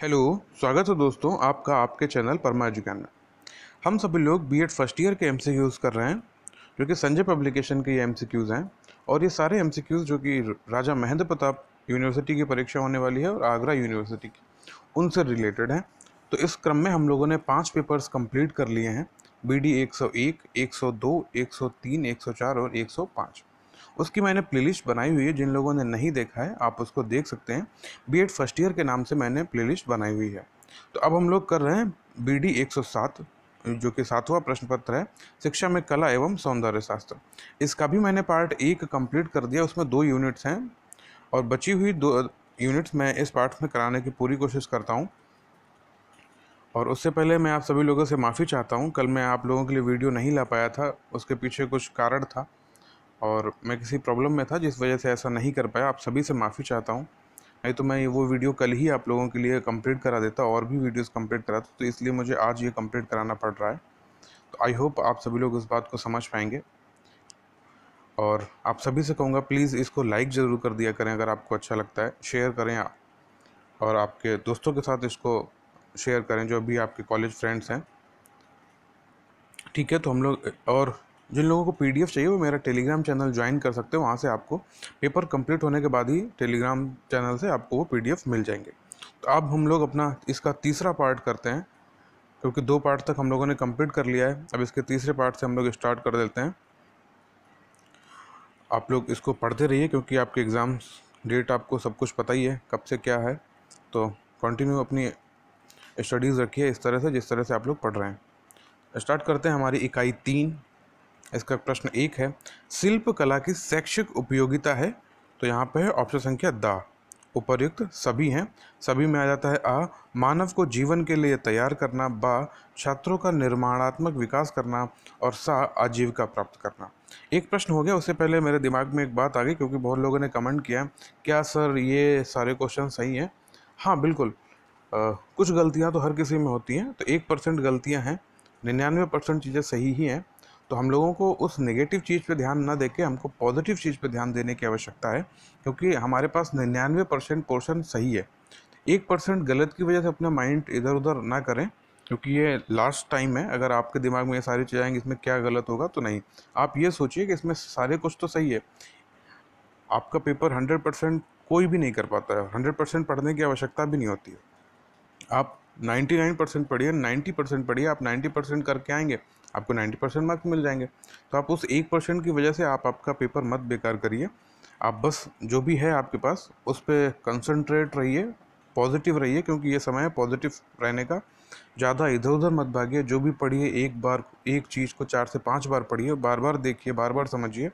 Hello. स्वागत है दोस्तों आपका आपके चैनल परमा एजुकेशन में। हम सभी लोग बीएड फर्स्ट ईयर के एमसीक्यूज़ कर रहे हैं जो कि संजय पब्लिकेशन के ये एमसीक्यूज़ हैं। और ये सारे एमसीक्यूज़ जो कि राजा महेंद्र प्रताप यूनिवर्सिटी की परीक्षा होने वाली है और आगरा यूनिवर्सिटी की, उनसे रिलेटेड हैं। तो इस क्रम में हम लोगों ने 5 पेपर्स कंप्लीट कर लिए हैं। BD 101, 102, 103, 104 और 105। उसकी मैंने प्लेलिस्ट बनाई हुई है, जिन लोगों ने नहीं देखा है आप उसको देख सकते हैं। बीएड फर्स्ट ईयर के नाम से मैंने प्लेलिस्ट बनाई हुई है। तो अब हम लोग कर रहे हैं BD 107, जो कि 7वां प्रश्न पत्र है, शिक्षा में कला एवं सौंदर्य शास्त्र। इसका भी मैंने पार्ट 1 कंप्लीट कर दिया, उसमें 2 यूनिट्स हैं और बची हुई 2 यूनिट्स मैं इस पार्ट में कराने की पूरी कोशिश करता हूँ। और उससे पहले मैं आप सभी लोगों से माफ़ी चाहता हूँ, कल मैं आप लोगों के लिए वीडियो नहीं ला पाया था, उसके पीछे कुछ कारण था और मैं किसी प्रॉब्लम में था जिस वजह से ऐसा नहीं कर पाया। आप सभी से माफ़ी चाहता हूँ। नहीं तो मैं वो वीडियो कल ही आप लोगों के लिए कंप्लीट करा देता और भी वीडियोस कंप्लीट कराता, तो इसलिए मुझे आज ये कंप्लीट कराना पड़ रहा है। तो आई होप आप सभी लोग इस बात को समझ पाएंगे। और आप सभी से कहूँगा प्लीज़ इसको लाइक ज़रूर कर दिया करें अगर आपको अच्छा लगता है, शेयर करें और आपके दोस्तों के साथ इसको शेयर करें जो भी आपके कॉलेज फ्रेंड्स हैं। ठीक है, तो हम लोग, और जिन लोगों को पीडीएफ चाहिए वो मेरा टेलीग्राम चैनल ज्वाइन कर सकते हो। वहाँ से आपको पेपर कंप्लीट होने के बाद ही टेलीग्राम चैनल से आपको वो पीडीएफ मिल जाएंगे। तो अब हम लोग अपना इसका तीसरा पार्ट करते हैं, क्योंकि 2 पार्ट तक हम लोगों ने कंप्लीट कर लिया है। अब इसके तीसरे पार्ट से हम लोग स्टार्ट कर देते हैं। आप लोग इसको पढ़ते रहिए क्योंकि आपके एग्ज़ाम्स डेट आपको सब कुछ पता ही है कब से क्या है। तो कंटिन्यू अपनी स्टडीज़ रखिए इस तरह से जिस तरह से आप लोग पढ़ रहे हैं। स्टार्ट करते हैं हमारी इकाई 3। इसका प्रश्न 1 है, शिल्प कला की शैक्षिक उपयोगिता है। तो यहाँ पे है ऑप्शन संख्या द, उपर्युक्त सभी हैं। सभी में आ जाता है आ, मानव को जीवन के लिए तैयार करना, बा, छात्रों का निर्माणात्मक विकास करना और सा, आजीविका प्राप्त करना। एक प्रश्न हो गया, उससे पहले मेरे दिमाग में एक बात आ गई क्योंकि बहुत लोगों ने कमेंट किया, क्या सर ये सारे क्वेश्चन सही हैं? हाँ बिल्कुल, कुछ गलतियाँ तो हर किसी में होती हैं, तो 1% गलतियाँ हैं, 99% चीज़ें सही ही हैं। तो हम लोगों को उस नेगेटिव चीज़ पे ध्यान ना देके हमको पॉजिटिव चीज़ पे ध्यान देने की आवश्यकता है, क्योंकि हमारे पास 99% पोर्शन सही है। 1% गलत की वजह से अपना माइंड इधर उधर ना करें, क्योंकि ये लास्ट टाइम है। अगर आपके दिमाग में ये सारी चीज़ें आएंगी इसमें क्या गलत होगा, तो नहीं, आप ये सोचिए कि इसमें सारे कुछ तो सही है। आपका पेपर 100% कोई भी नहीं कर पाता है, 100% पढ़ने की आवश्यकता भी नहीं होती है। आप 99% पढ़िए, 90% पढ़िए, आप 90% करके आएंगे, आपको 90% मार्क्स मिल जाएंगे। तो आप उस 1% की वजह से आप आपका पेपर मत बेकार करिए। आप बस जो भी है आपके पास उस पर कंसंट्रेट रहिए, पॉजिटिव रहिए, क्योंकि ये समय है पॉजिटिव रहने का। ज़्यादा इधर उधर मत भागिए, जो भी पढ़िए एक बार एक चीज़ को 4 से 5 बार पढ़िए, बार बार देखिए, बार बार समझिए।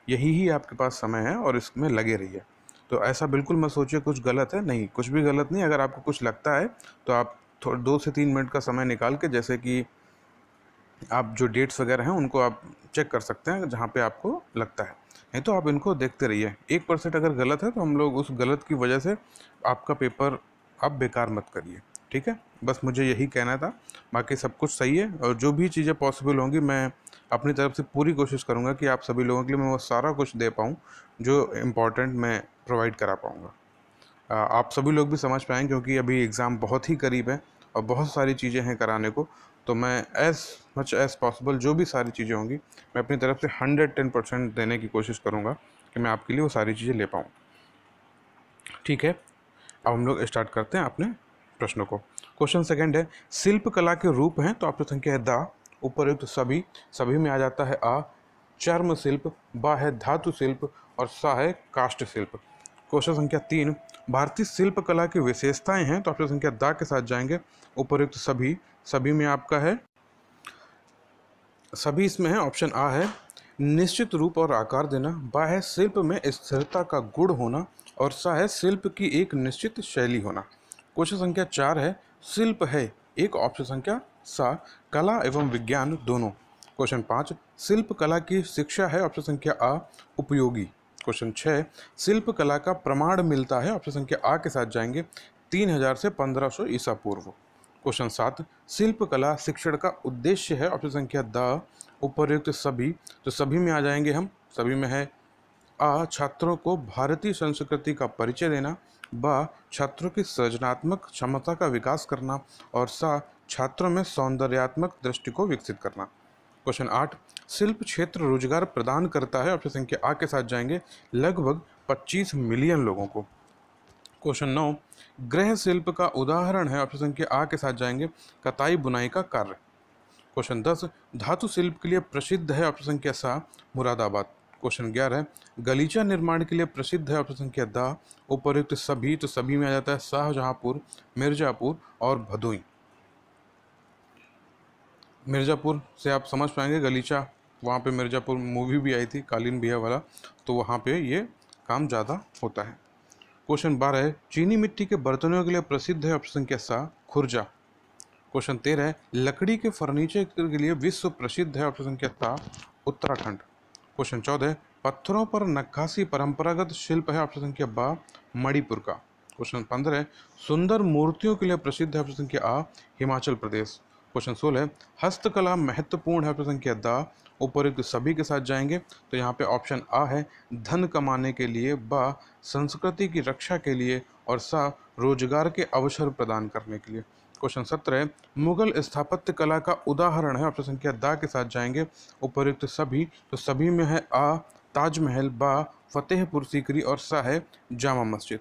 यही ही आपके पास समय है और इसमें लगे रहिए। तो ऐसा बिल्कुल मत सोचिए कुछ गलत है, नहीं, कुछ भी गलत नहीं। अगर आपको कुछ लगता है तो आप 2 से 3 मिनट का समय निकाल के, जैसे कि आप जो डेट्स वगैरह हैं उनको आप चेक कर सकते हैं जहाँ पे आपको लगता है, नहीं तो आप इनको देखते रहिए। 1% अगर गलत है तो हम लोग उस गलत की वजह से आपका पेपर आप बेकार मत करिए। ठीक है, बस मुझे यही कहना था, बाकी सब कुछ सही है। और जो भी चीज़ें पॉसिबल होंगी मैं अपनी तरफ से पूरी कोशिश करूँगा कि आप सभी लोगों के लिए मैं वो सारा कुछ दे पाऊँ जो इम्पोर्टेंट मैं प्रोवाइड करा पाऊँगा। आप सभी लोग भी समझ पाएँ, क्योंकि अभी एग्ज़ाम बहुत ही करीब है और बहुत सारी चीज़ें हैं कराने को। तो मैं एज़ मच एज़ पॉसिबल जो भी सारी चीज़ें होंगी मैं अपनी तरफ से 110% देने की कोशिश करूँगा कि मैं आपके लिए वो सारी चीज़ें ले पाऊँ। ठीक है, अब हम लोग स्टार्ट करते हैं अपने प्रश्नों को। क्वेश्चन सेकंड है, शिल्प कला के रूप हैं। तो ऑप्शन संख्या है द, उपर्युक्त सभी। सभी में आ जाता है आ, चर्म शिल्प, बा है धातु शिल्प और सा है काष्ठ शिल्प। क्वेश्चन संख्या 3, भारतीय शिल्प कला की विशेषताएं हैं। तो ऑप्शन संख्या द के साथ जाएंगे, उपर्युक्त सभी। सभी में आपका है सभी, इसमें है ऑप्शन आ है निश्चित रूप और आकार देना, बा है शिल्प में स्थिरता का गुण होना और सा है शिल्प की एक निश्चित शैली होना। क्वेश्चन संख्या 4 है, शिल्प है एक, ऑप्शन संख्या सा, कला एवं विज्ञान दोनों। क्वेश्चन 5, शिल्प कला की शिक्षा है, ऑप्शन संख्या आ, उपयोगी। क्वेश्चन 6, शिल्प कला का प्रमाण मिलता है, ऑप्शन संख्या आ के साथ जाएंगे 3000 से 1500 ईसा पूर्व। क्वेश्चन 7, शिल्प कला शिक्षण का उद्देश्य है, ऑप्शन संख्या द, उपर्युक्त सभी। तो सभी में आ जाएंगे हम, सभी में है आ छात्रों को भारतीय संस्कृति का परिचय देना, बा छात्रों की सृजनात्मक क्षमता का विकास करना और सा छात्रों में सौंदर्यात्मक दृष्टि को विकसित करना। क्वेश्चन 8, शिल्प क्षेत्र रोजगार प्रदान करता है, ऑप्शन संख्या आ के साथ जाएंगे लगभग 25 मिलियन लोगों को। क्वेश्चन 9, गृह शिल्प का उदाहरण है, ऑप्शन संख्या आ के साथ जाएंगे कताई बुनाई का कार्य। क्वेश्चन 10, धातु शिल्प के लिए प्रसिद्ध है, ऑप्शन संख्या सा मुरादाबाद। क्वेश्चन 11, गलीचा निर्माण के लिए प्रसिद्ध है, ऑप्शन संख्या दा उपर्युक्त सभी, तो सभी में आ जाता है शाहजहांपुर, मिर्जापुर और भदोई। मिर्ज़ापुर से आप समझ पाएंगे गलीचा, वहाँ पे मिर्ज़ापुर मूवी भी आई थी कालीन बिया वाला, तो वहाँ पे ये काम ज़्यादा होता है। क्वेश्चन 12 है, चीनी मिट्टी के बर्तनों के लिए प्रसिद्ध है, ऑप्शन संख्या सा खुर्जा। क्वेश्चन 13 है, लकड़ी के फर्नीचर के लिए विश्व प्रसिद्ध है, ऑप्शन संख्या सा उत्तराखंड। क्वेश्चन 14, पत्थरों पर नक्काशी परंपरागत शिल्प है, ऑप्शन संख्या बा मणिपुर का। क्वेश्चन 15, सुंदर मूर्तियों के लिए प्रसिद्ध है, ऑप्शन संख्या आ हिमाचल प्रदेश। क्वेश्चन 16, हस्तकला महत्वपूर्ण है, ऑप्शन संख्या दा उपर्युक्त सभी के साथ जाएंगे, तो यहाँ पे ऑप्शन आ है धन कमाने के लिए, बा संस्कृति की रक्षा के लिए और सा रोजगार के अवसर प्रदान करने के लिए। क्वेश्चन 17, मुगल स्थापत्य कला का उदाहरण है, ऑप्शन संख्या दा के साथ जाएंगे उपर्युक्त सभी, तो सभी में है आ ताजमहल, बा फतेहपुर सीकरी और सा है जामा मस्जिद।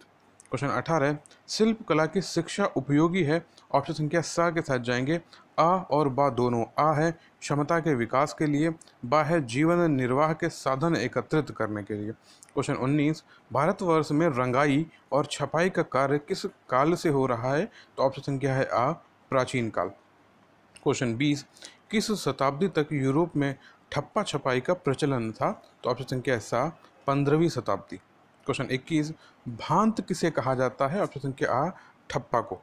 क्वेश्चन 18, शिल्प कला की शिक्षा उपयोगी है, ऑप्शन संख्या सा के साथ जाएंगे आ और बा दोनों। आ है क्षमता के विकास के लिए, बा है जीवन निर्वाह के साधन एकत्रित करने के लिए। क्वेश्चन 19, भारतवर्ष में रंगाई और छपाई का कार्य किस काल से हो रहा है, तो ऑप्शन संख्या है आ प्राचीन काल। क्वेश्चन 20, किस शताब्दी तक यूरोप में ठप्पा छपाई का प्रचलन था, तो ऑप्शन संख्या है सा 15वीं शताब्दी। क्वेश्चन 21, भांत किसे कहा जाता है, ऑप्शन संख्या आ ठप्पा को।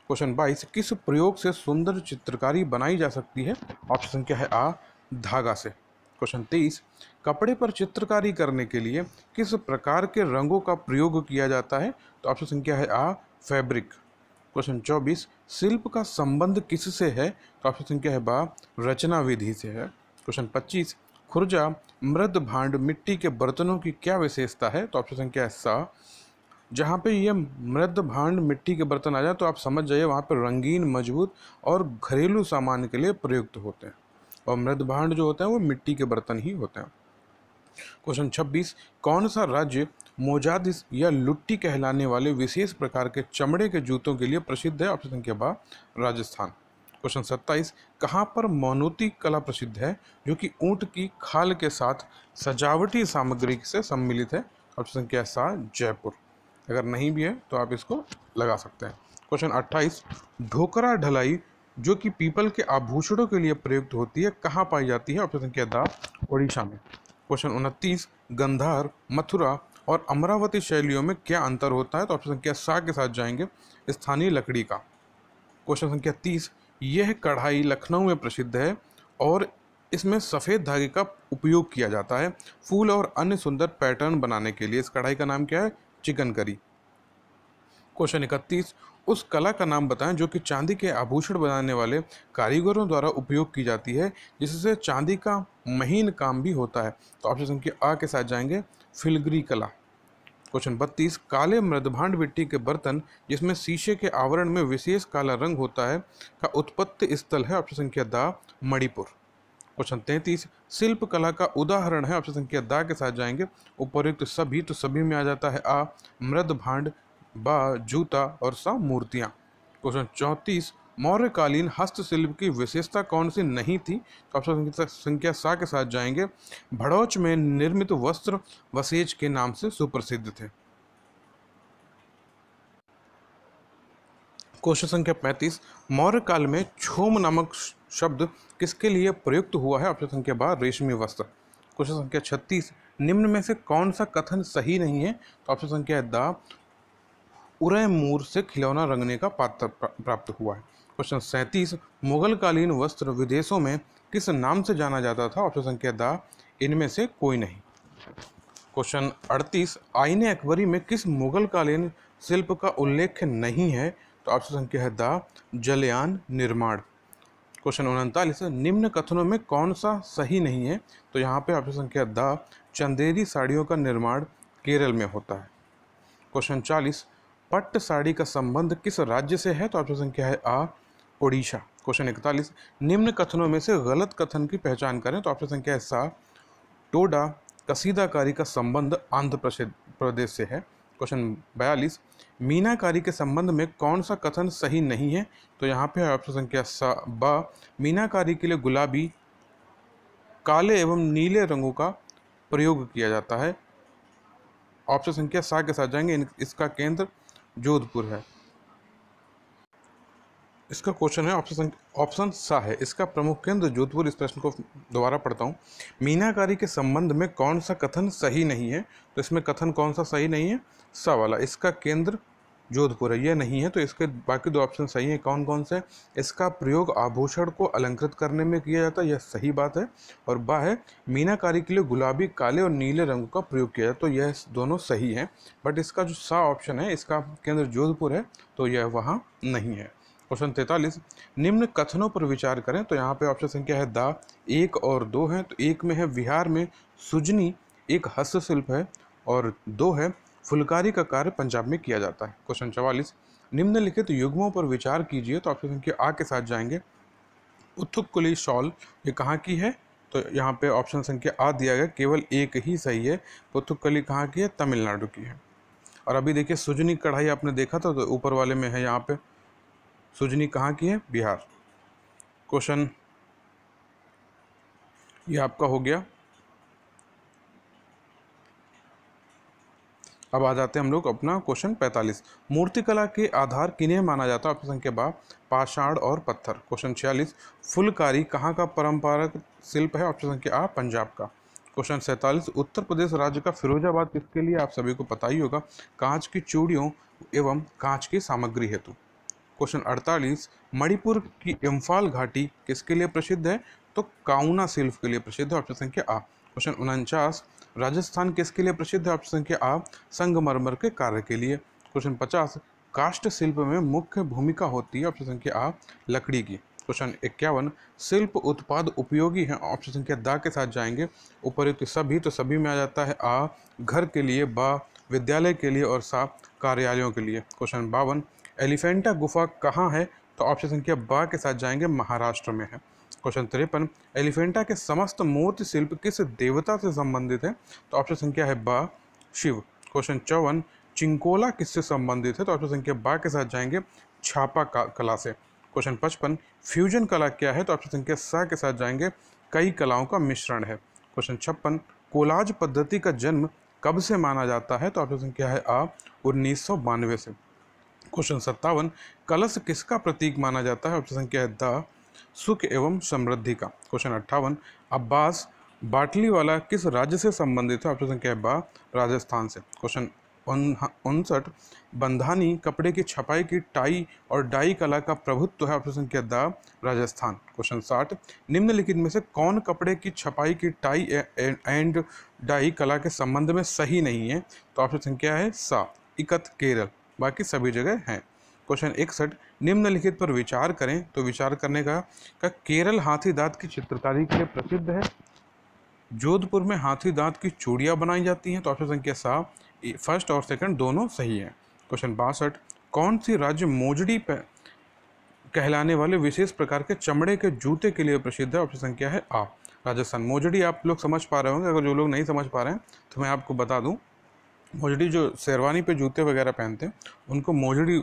क्वेश्चन 22, किस प्रयोग से सुंदर चित्रकारी बनाई जा सकती है, ऑप्शन संख्या है आ धागा से। क्वेश्चन 23, कपड़े पर चित्रकारी करने के लिए किस प्रकार के रंगों का प्रयोग किया जाता है, तो ऑप्शन संख्या है आ फैब्रिक। क्वेश्चन 24, शिल्प का संबंध किससे है, तो ऑप्शन संख्या है बा रचना विधि से है। क्वेश्चन 25, खुर्जा मृद भांड मिट्टी के बर्तनों की क्या विशेषता है, तो ऑप्शन संख्या है सा। जहाँ पे ये मृद भांड मिट्टी के बर्तन आ जाए तो आप समझ जाइए वहाँ पर रंगीन, मजबूत और घरेलू सामान के लिए प्रयुक्त होते हैं, और मृद भांड जो होते हैं वो मिट्टी के बर्तन ही होते हैं। क्वेश्चन 26, कौन सा राज्य मोजादिस या लुट्टी कहलाने वाले विशेष प्रकार के चमड़े के जूतों के लिए प्रसिद्ध है, ऑप्शन संख्या बा राजस्थान। क्वेश्चन 27, कहाँ पर मोनोती कला प्रसिद्ध है जो कि ऊंट की खाल के साथ सजावटी सामग्री से सम्मिलित है, ऑप्शन संख्या सा जयपुर। अगर नहीं भी है तो आप इसको लगा सकते हैं। क्वेश्चन 28, ढोकरा ढलाई जो कि पीपल के आभूषणों के लिए प्रयुक्त होती है कहाँ पाई जाती है, ऑप्शन संख्या दा ओडिशा में। क्वेश्चन 29, गंधार, मथुरा और अमरावती शैलियों में क्या अंतर होता है, तो ऑप्शन संख्या सा के साथ जाएंगे स्थानीय लकड़ी का। क्वेश्चन संख्या 30, यह कढ़ाई लखनऊ में प्रसिद्ध है और इसमें सफ़ेद धागे का उपयोग किया जाता है फूल और अन्य सुंदर पैटर्न बनाने के लिए। इस कढ़ाई का नाम क्या है, चिकनकरी। क्वेश्चन 31, उस कला का नाम बताएं जो कि चांदी के आभूषण बनाने वाले कारीगरों द्वारा उपयोग की जाती है जिससे चांदी का महीन काम भी होता है, तो ऑप्शन संख्या आ के साथ जाएंगे फिलग्री कला। क्वेश्चन 32, काले मृदभांड मिट्टी के बर्तन जिसमें शीशे के आवरण में विशेष काला रंग होता है का उत्पत्ति स्थल है, ऑप्शन संख्या दा मणिपुर। क्वेश्चन 33, शिल्प कला का उदाहरण है, ऑप्शन संख्या दा के साथ जाएंगे उपर्युक्त सभी, तो सभी में आ जाता है आ मृद भांड, बा जूता और सा मूर्तियां। क्वेश्चन 34, मौर्यकालीन हस्तशिल्प की विशेषता कौन सी नहीं थी, तो ऑप्शन संख्या सा के साथ जाएंगे भड़ौच में निर्मित वस्त्र वसेज के नाम से सुप्रसिद्ध थे। क्वेश्चन संख्या 35, मौर्य काल में छोम नामक शब्द किसके लिए प्रयुक्त हुआ है, ऑप्शन संख्या बा रेशमी वस्त्र। क्वेश्चन संख्या 36, निम्न में से कौन सा कथन सही नहीं है, तो ऑप्शन संख्या है दा उरैमूर से खिलौना रंगने का पात्र प्राप्त हुआ है। क्वेश्चन 37, मुगल कालीन वस्त्र विदेशों में किस नाम से जाना जाता था, ऑप्शन संख्या दा इनमें से कोई नहीं। क्वेश्चन 38, आईने अकबरी में किस मुगल कालीन शिल्प का उल्लेख नहीं है, तो ऑप्शन संख्या है दा जलयान निर्माण। क्वेश्चन 39, निम्न कथनों में कौन सा सही नहीं है? तो यहाँ पे ऑप्शन संख्या द, चंदेरी साड़ियों का निर्माण केरल में होता है। क्वेश्चन 40, पट्ट साड़ी का संबंध किस राज्य से है? तो ऑप्शन संख्या है आ, ओडिशा। क्वेश्चन 41, निम्न कथनों में से गलत कथन की पहचान करें। तो ऑप्शन संख्या है सा, टोडा कसीदाकारी का संबंध आंध्र प्रदेश से है। क्वेश्चन 42, मीनाकारी के संबंध में कौन सा कथन सही नहीं है? तो यहाँ पे है ऑप्शन संख्या सा, बा, मीनाकारी के लिए गुलाबी, काले एवं नीले रंगों का प्रयोग किया जाता है। ऑप्शन संख्या सा के साथ जाएंगे, इसका केंद्र जोधपुर है। इसका क्वेश्चन है ऑप्शन सा है, इसका प्रमुख केंद्र जोधपुर। इस प्रश्न को दोबारा पढ़ता हूँ। मीनाकारी के संबंध में कौन सा कथन सही नहीं है? तो इसमें कथन कौन सा सही नहीं है? सा वाला, इसका केंद्र जोधपुर है, ये नहीं है। तो इसके बाकी दो ऑप्शन सही हैं। कौन कौन से? इसका प्रयोग आभूषण को अलंकृत करने में किया जाता है, यह सही बात है। और बा है, मीनाकारी के लिए गुलाबी, काले और नीले रंगों का प्रयोग किया जाता है, तो यह दोनों सही हैं। बट इसका जो सा ऑप्शन है, इसका केंद्र जोधपुर है, तो यह वहाँ नहीं है। क्वेश्चन 43, निम्न कथनों पर विचार करें। तो यहाँ पे ऑप्शन संख्या है दा, 1 और 2 है। तो 1 में है बिहार में सुजनी एक हस्तशिल्प है, और 2 है फुलकारी का कार्य पंजाब में किया जाता है। क्वेश्चन 44, निम्नलिखित युग्मों पर विचार कीजिए। तो ऑप्शन संख्या आ के साथ जाएंगे। उत्थुपकुली शॉल ये कहाँ की है? तो यहाँ पे ऑप्शन संख्या आ दिया गया, केवल एक ही सही है। उत्थुपकुली कहाँ की है? तमिलनाडु की है। और अभी देखिए सुजनी कढ़ाई आपने देखा था, तो ऊपर वाले में है, यहाँ पे सुजनी कहाँ की है? बिहार। क्वेश्चन ये आपका हो गया। अब आ जाते हैं हम लोग अपना क्वेश्चन 45, मूर्तिकला के आधार किन्हें माना जाता है? ऑप्शन संख्या बा, पाषाण और पत्थर। क्वेश्चन 46, फुलकारी कहाँ का परंपरागत शिल्प है? ऑप्शन संख्या आ, पंजाब का। क्वेश्चन 47, उत्तर प्रदेश राज्य का फिरोजाबाद किसके लिए? आप सभी को पता ही होगा, कांच की चूड़ियों एवं कांच की सामग्री हेतु। क्वेश्चन 48, मणिपुर की इम्फाल घाटी किसके लिए प्रसिद्ध है? तो काउना शिल्प के लिए प्रसिद्ध है। ऑप्शन संख्या आ। क्वेश्चन 49, राजस्थान किसके लिए प्रसिद्ध है? ऑप्शन संख्या आ, संगमरमर के कार्य के लिए। क्वेश्चन 50, काष्ठ शिल्प में मुख्य भूमिका होती है? ऑप्शन संख्या आ, लकड़ी की। क्वेश्चन 51, शिल्प उत्पाद उपयोगी है? ऑप्शन संख्या दा के साथ जाएंगे। उपयुक्त सभी, तो सभी में आ जाता है आ, घर के लिए, बा, विद्यालय के लिए, और सा, कार्यालयों के लिए। क्वेश्चन 52, एलिफेंटा गुफा कहाँ है? तो ऑप्शन संख्या बा के साथ जाएंगे, महाराष्ट्र में है। क्वेश्चन 53, एलिफेंटा के समस्त मूर्ति शिल्प किस देवता से संबंधित है? तो ऑप्शन संख्या है बा, शिव। क्वेश्चन 54, चिंकोला किससे संबंधित है? तो ऑप्शन संख्या बा के साथ जाएंगे, छापा कला से। क्वेश्चन 55, फ्यूजन कला क्या है? तो ऑप्शन संख्या सा के साथ जाएंगे, कई कलाओं का मिश्रण है। क्वेश्चन 56, कोलाज पद्धति का जन्म कब से माना जाता है? तो ऑप्शन संख्या है आ, 1992 से। क्वेश्चन 57, कलश किसका प्रतीक माना जाता है? ऑप्शन संख्या है द, सुख एवं समृद्धि का। क्वेश्चन 58, अब्बास बाटली वाला किस राज्य से संबंधित है? ऑप्शन संख्या है बा, राजस्थान से। क्वेश्चन 59, बंधानी कपड़े की छपाई की टाई और डाई कला का प्रभुत्व है? ऑप्शन संख्या द, राजस्थान। क्वेश्चन 60, निम्नलिखित में से कौन कपड़े की छपाई की टाई एंड डाई कला के संबंध में सही नहीं है? तो ऑप्शन संख्या है सा, इकत, केरल, बाकी सभी जगह हैं। क्वेश्चन 61, निम्नलिखित पर विचार करें। तो विचार करने का केरल हाथी दांत की चित्रकारी के लिए प्रसिद्ध है। जोधपुर में हाथी दांत की चूड़ियाँ बनाई जाती हैं। तो ऑप्शन संख्या सा, फर्स्ट और सेकंड दोनों सही हैं। क्वेश्चन 62, कौन सी राज्य मोजड़ी कहलाने वाले विशेष प्रकार के चमड़े के जूते के लिए प्रसिद्ध है? ऑप्शन संख्या है आ, राजस्थान। मोजड़ी आप लोग समझ पा रहे होंगे, अगर जो लोग नहीं समझ पा रहे हैं तो मैं आपको बता दूं, मोजड़ी जो शेरवानी पे जूते वगैरह पहनते हैं उनको मोजड़ी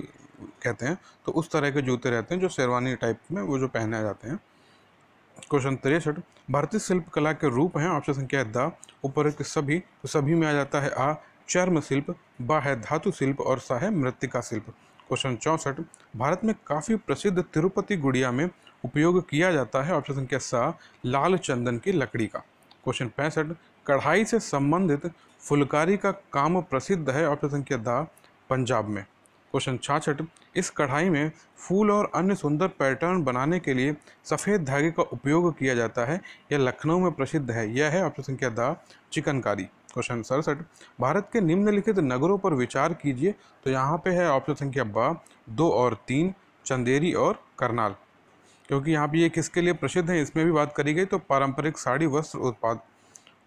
कहते हैं। तो उस तरह के जूते रहते हैं जो शेरवानी टाइप में वो जो पहने जाते हैं। क्वेश्चन 63, भारतीय शिल्प कला के रूप हैं? ऑप्शन संख्या है द, उपरोक्त सभी, तो सभी में आ जाता है आ, चर्म शिल्प, बा है धातु शिल्प, और सा है मृत्तिका शिल्प। क्वेश्चन 64, भारत में काफ़ी प्रसिद्ध तिरुपति गुड़िया में उपयोग किया जाता है? ऑप्शन संख्या सा, लाल चंदन की लकड़ी का। क्वेश्चन 65, कढ़ाई से संबंधित फुलकारी का काम प्रसिद्ध है? ऑप्शन संख्या द, पंजाब में। क्वेश्चन 66, इस कढ़ाई में फूल और अन्य सुंदर पैटर्न बनाने के लिए सफ़ेद धागे का उपयोग किया जाता है, यह लखनऊ में प्रसिद्ध है, यह है ऑप्शन संख्या द, चिकनकारी। क्वेश्चन 67, भारत के निम्नलिखित नगरों पर विचार कीजिए। तो यहाँ पे है ऑप्शन संख्या ब, 2 और 3, चंदेरी और करनाल। क्योंकि यहाँ पे ये किसके लिए प्रसिद्ध है इसमें भी बात करी गई। तो पारंपरिक साड़ी वस्त्र उत्पाद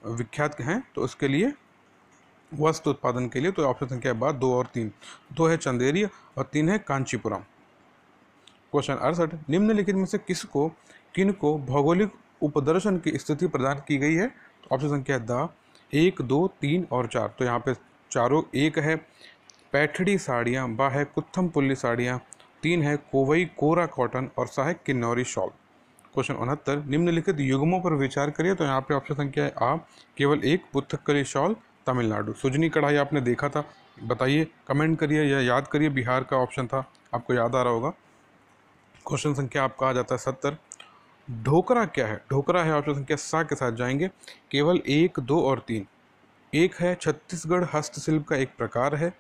विख्यात हैं, तो उसके लिए वस्त्र उत्पादन के लिए। तो ऑप्शन संख्या बाद 2 और 3, 2 है चंदेरी और 3 है कांचीपुरम। क्वेश्चन 68, निम्नलिखित में से किनको भौगोलिक उपदर्शन की स्थिति प्रदान की गई है। तो ऑप्शन संख्या द 1, 2, 3 और 4। तो यहाँ पे चारों एक है पैठड़ी साड़ियाँ, बा है कुत्थमपुल्ली साड़ियाँ, 3 है कोवई कोरा कॉटन और सा है किन्नौरी शॉल। क्वेश्चन 69, निम्नलिखित युग्मों पर विचार करिए। तो यहाँ पे ऑप्शन संख्या है आ केवल एक पुथक्कली शॉल तमिलनाडु। सुजनी कढ़ाई आपने देखा था, बताइए, कमेंट करिए या याद करिए, बिहार का ऑप्शन था, आपको याद आ रहा होगा। क्वेश्चन संख्या आपका आ जाता है 70, ढोकरा क्या है। ढोकरा है ऑप्शन संख्या सा के साथ जाएंगे केवल 1, 2 और 3। 1 है छत्तीसगढ़ हस्तशिल्प का एक प्रकार है।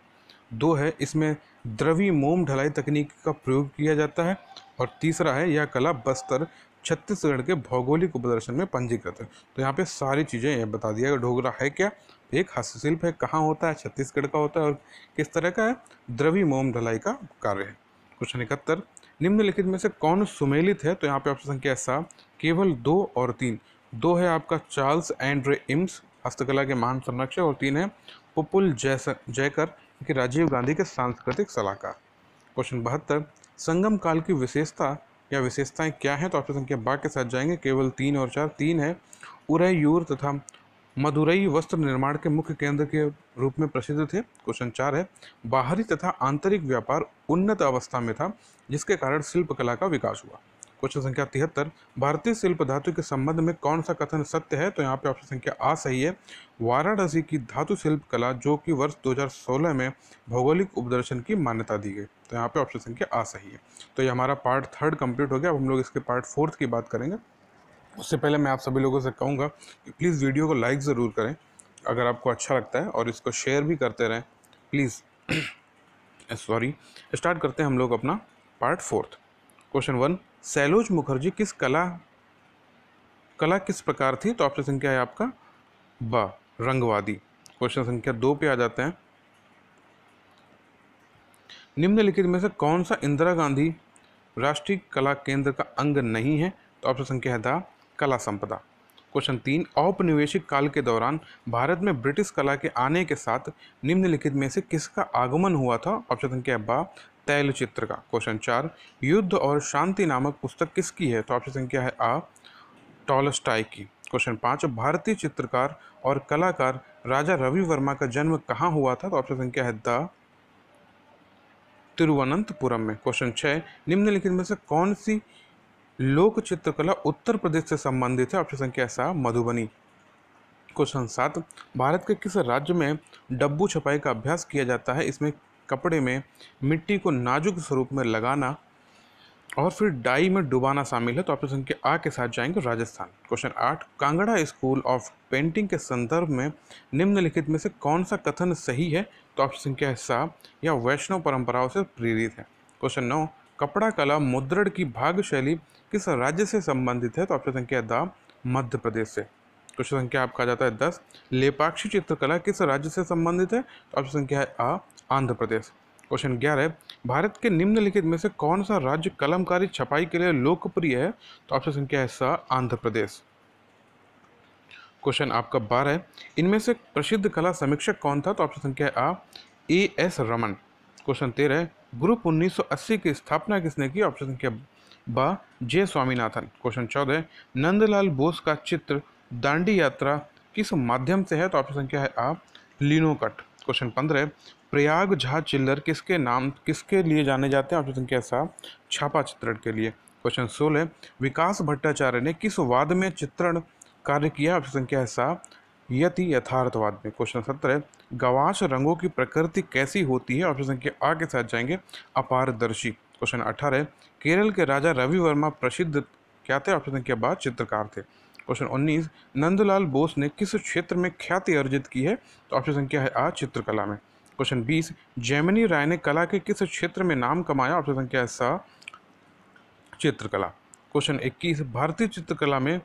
2 है इसमें द्रवी मोम ढलाई तकनीक का प्रयोग किया जाता है। और तीसरा है यह कला बस्तर छत्तीसगढ़ के भौगोलिक उपदर्शन में पंजीकृत है। तो यहाँ पे सारी चीज़ें ये बता दिया। ढोकरा है क्या, एक हस्तशिल्प है, कहाँ होता है, छत्तीसगढ़ का होता है और किस तरह का है, द्रवी मोम ढलाई का कार्य है। क्वेश्चन 71, निम्नलिखित में से कौन सुमेलित है। तो यहाँ पे ऑप्शन संख्या सा केवल 2 और 3। 2 है आपका चार्ल्स एंड्रे इम्स हस्तकला के महान संरक्षक और 3 है पुपुल जयकर कि राजीव गांधी के सांस्कृतिक सलाहकार। क्वेश्चन 72, संगम काल की विशेषता या विशेषताएं क्या हैं। तो ऑप्शन संख्या बा के साथ जाएंगे केवल 3 और 4। 3 है उरैयूर तथा मदुरई वस्त्र निर्माण के मुख्य केंद्र के रूप में प्रसिद्ध थे। क्वेश्चन 4 है बाहरी तथा आंतरिक व्यापार उन्नत अवस्था में था जिसके कारण शिल्पकला का विकास हुआ। क्वेश्चन संख्या 73, भारतीय शिल्प धातु के संबंध में कौन सा कथन सत्य है। तो यहाँ पे ऑप्शन संख्या आ सही है, वाराणसी की धातु शिल्प कला जो कि वर्ष 2016 में भौगोलिक उपदर्शन की मान्यता दी गई। तो यहाँ पे ऑप्शन संख्या आ सही है। तो ये हमारा पार्ट 3 कंप्लीट हो गया। अब हम लोग इसके पार्ट 4 की बात करेंगे। उससे पहले मैं आप सभी लोगों से कहूँगा कि प्लीज़ वीडियो को लाइक ज़रूर करें अगर आपको अच्छा लगता है और इसको शेयर भी करते रहें प्लीज़। स्टार्ट करते हैं हम लोग अपना पार्ट 4। क्वेश्चन 1, सैलोज मुखर्जी किस कला किस प्रकार थी। तो ऑप्शन संख्या है आपका ब रंगवादी। क्वेश्चन संख्या 2 पे आ जाते हैं, निम्नलिखित में से कौन सा इंदिरा गांधी राष्ट्रीय कला केंद्र का अंग नहीं है। तो ऑप्शन संख्या है द कला संपदा। क्वेश्चन 3, औपनिवेशिक काल के दौरान भारत में ब्रिटिश कला के आने के साथ निम्नलिखित में से किसका आगमन हुआ था। ऑप्शन संख्या है बा तैलचित्र का। क्वेश्चन 4, युद्ध और शांति नामक पुस्तक किसकी है। तो ऑप्शन संख्या है आ टॉलस्टॉय की। क्वेश्चन 5, भारतीय चित्रकार और कलाकार राजा रवि वर्मा का जन्म कहाँ हुआ था। तो ऑप्शन संख्या है द तिरुवनंतपुरम में। क्वेश्चन 6, निम्नलिखित में से कौन सी लोक चित्रकला उत्तर प्रदेश से संबंधित है। ऑप्शन संख्या सा मधुबनी। क्वेश्चन 7, भारत के किस राज्य में डब्बू छपाई का अभ्यास किया जाता है। इसमें कपड़े में मिट्टी को नाजुक स्वरूप में लगाना और फिर डाई में डुबाना शामिल है। तो ऑप्शन संख्या आ के साथ जाएंगे Rajasthan. Question 8, Kangra school of painting के संदर्भ में निम्नलिखित में से कौन सा कथन सही है। तो ऑप्शन संख्या है सा या वैष्णव परंपराओं से प्रेरित है। क्वेश्चन 9, कपड़ा कला मुद्रण की भाग शैली किस राज्य से संबंधित है। तो ऑप्शन संख्या द मध्य प्रदेश से। क्वेश्चन संख्या आपका जाता है 10, लेपाक्षी चित्रकला किस राज्य से संबंधित है। तो ऑप्शन संख्या है आ आंध्र प्रदेश। क्वेश्चन 11, भारत के निम्नलिखित में से कौन सा राज्य कलमकारी छपाई के लिए लोकप्रिय है। तो ऑप्शन संख्या है सा आंध्र प्रदेश। क्वेश्चन आपका 12, इनमें से प्रसिद्ध कला समीक्षक कौन था। तो ऑप्शन संख्या है आ एस रमन। क्वेश्चन 13, ग्रुप 1980 की स्थापना किसने की। ऑप्शन संख्या बा जे स्वामीनाथन। क्वेश्चन 14, नंदलाल बोस का चित्र दांडी यात्रा किस माध्यम से है। तो ऑप्शन संख्या है आ लिनोकट। क्वेश्चन 15, प्रयाग झा चिल्लर किसके लिए जाने जाते हैं। ऑप्शन संख्या सा छापा चित्रण के लिए। क्वेश्चन 16, विकास भट्टाचार्य ने किस वाद में चित्रण कार्य किया। ऑप्शन संख्या है सा यति यथार्थवाद में। क्वेश्चन 17, गवाश रंगों की प्रकृति कैसी होती है। ऑप्शन संख्या आ के साथ जाएंगे अपारदर्शी। क्वेश्चन 18, केरल के राजा रवि वर्मा प्रसिद्ध क्या थे। ऑप्शन संख्या बा चित्रकार थे। क्वेश्चन 19, नंदलाल बोस ने किस क्षेत्र में ख्याति अर्जित की है। तो ऑप्शन संख्या है आ चित्रकला में। क्वेश्चन 20, जैमिनी राय ने कला के किस क्षेत्र में नाम कमाया। ऑप्शन संख्या है सा चित्रकला। क्वेश्चन 21, भारतीय चित्रकला में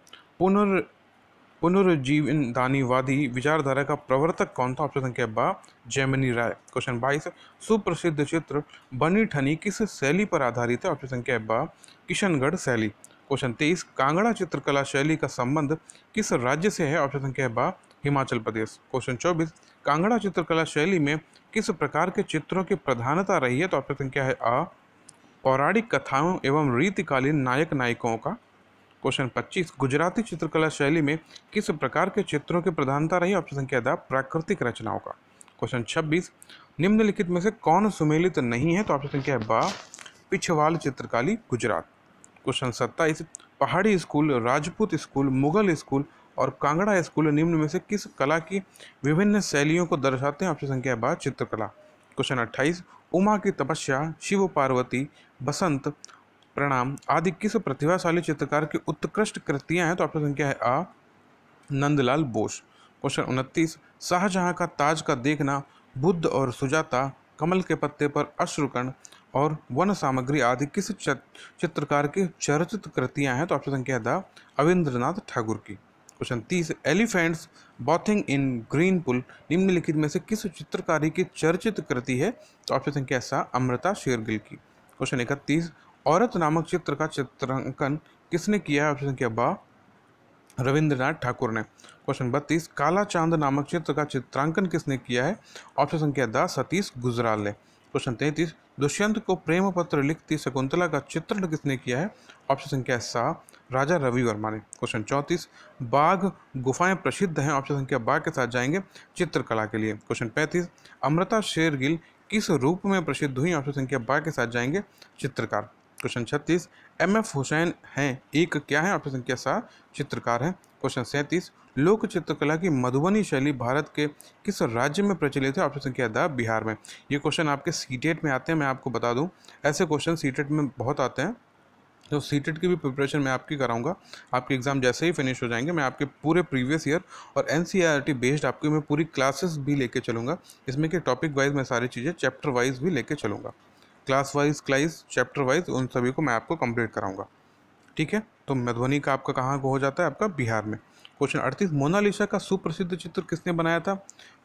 पुनर्जीवनदानीवादी विचारधारा का प्रवर्तक कौन था? ऑप्शन संख्या बा जैमिनी राय। क्वेश्चन 22, सुप्रसिद्ध चित्र बनी ठनी किस शैली पर आधारित है? ऑप्शन संख्या बा किशनगढ़ शैली। क्वेश्चन 23, कांगड़ा चित्रकला शैली का संबंध किस राज्य से है? ऑप्शन संख्या बा हिमाचल प्रदेश। क्वेश्चन 24, कांगड़ा चित्रकला शैली में किस प्रकार के चित्रों की प्रधानता रही है? तो ऑप्शन संख्या है आ पौराणिक कथाओं एवं रीतिकालीन नायक नायिकाओं का। क्वेश्चन 25, गुजराती चित्रकला शैली में किस प्रकार के चित्रों की प्रधानता रही? ऑप्शन संख्या द प्राकृतिक रचनाओं का। क्वेश्चन 26, निम्नलिखित में से कौन सुमेलित नहीं है? तो ऑप्शन संख्या बा पिछवाल चित्रकारी गुजरात। क्वेश्चन 27, पहाड़ी school, Rajput school, Mughal school और कांगड़ा स्कूल निम्न में से किस कला की विभिन्न शैलियों को दर्शाते हैं? ऑप्शन संख्या बा चित्रकला। क्वेश्चन 28, उमा की तपस्या, शिव पार्वती, बसंत, प्रणाम आदि किस प्रतिभाशाली चित्रकार की उत्कृष्ट कृतियां हैं? तो ऑप्शन संख्या है आ नंदलाल बोस। क्वेश्चन 29, शाहजहां का ताज का देखना, बुद्ध और सुजाता, कमल के पत्ते पर अश्रुकण और वन सामग्री आदि किस चित्रकार की चर्चित कृतियां हैं? तो ऑप्शन संख्या द अविंद्रनाथ ठाकुर की। क्वेश्चन 30, एलिफेंट्स बॉथिंग इन ग्रीन पुल निम्नलिखित में से किस चित्रकारी की चर्चित कृति है? तो ऑप्शन संख्या सा अमृता शेरगिल की। क्वेश्चन 31, औरत नामक चित्र का चित्रांकन किसने किया है? ऑप्शन संख्या बा रविंद्रनाथ ठाकुर ने। क्वेश्चन 32, काला चांद नामक चित्र का चित्रांकन किसने किया है? ऑप्शन संख्या द सतीश गुजराल ने। क्वेश्चन 33, दुष्यंत को प्रेम पत्र लिखती शकुंतला का चित्रण किसने किया है? ऑप्शन संख्या सा राजा रवि वर्मा ने। क्वेश्चन 34, बाघ गुफाएं प्रसिद्ध हैं, ऑप्शन संख्या बा के साथ जाएंगे चित्रकला के लिए। क्वेश्चन 35, अमृता शेरगिल किस रूप में प्रसिद्ध हुई? ऑप्शन संख्या बा के साथ जाएंगे चित्रकार। Question 36, MF. हुसैन हैं एक क्या है? ऑप्शन संख्या सा चित्रकार है। क्वेश्चन 37, लोक चित्रकला की मधुबनी शैली भारत के किस राज्य में प्रचलित है? ऑप्शन संख्या द बिहार में। ये क्वेश्चन आपके सीटेट में आते हैं, मैं आपको बता दूं ऐसे क्वेश्चन सीटेट में बहुत आते हैं। तो सीटेट की भी प्रिपरेशन मैं आपकी कराऊंगा। आपके एग्जाम जैसे ही फिनिश हो जाएंगे मैं आपके पूरे प्रीवियस ईयर और एनसीईआरटी बेस्ड आपकी मैं पूरी क्लासेस भी लेके चलूँगा। इसमें कि टॉपिक वाइज मैं सारी चीज़ें चैप्टर वाइज भी लेके चलूँगा, क्लास वाइज, चैप्टर वाइज, उन सभी को मैं आपको कंप्लीट कराऊंगा। ठीक है, तो मधुबनी का आपका कहाँ को हो जाता है? आपका बिहार में। क्वेश्चन 38, मोनालिसा का सुप्रसिद्ध चित्र किसने बनाया था?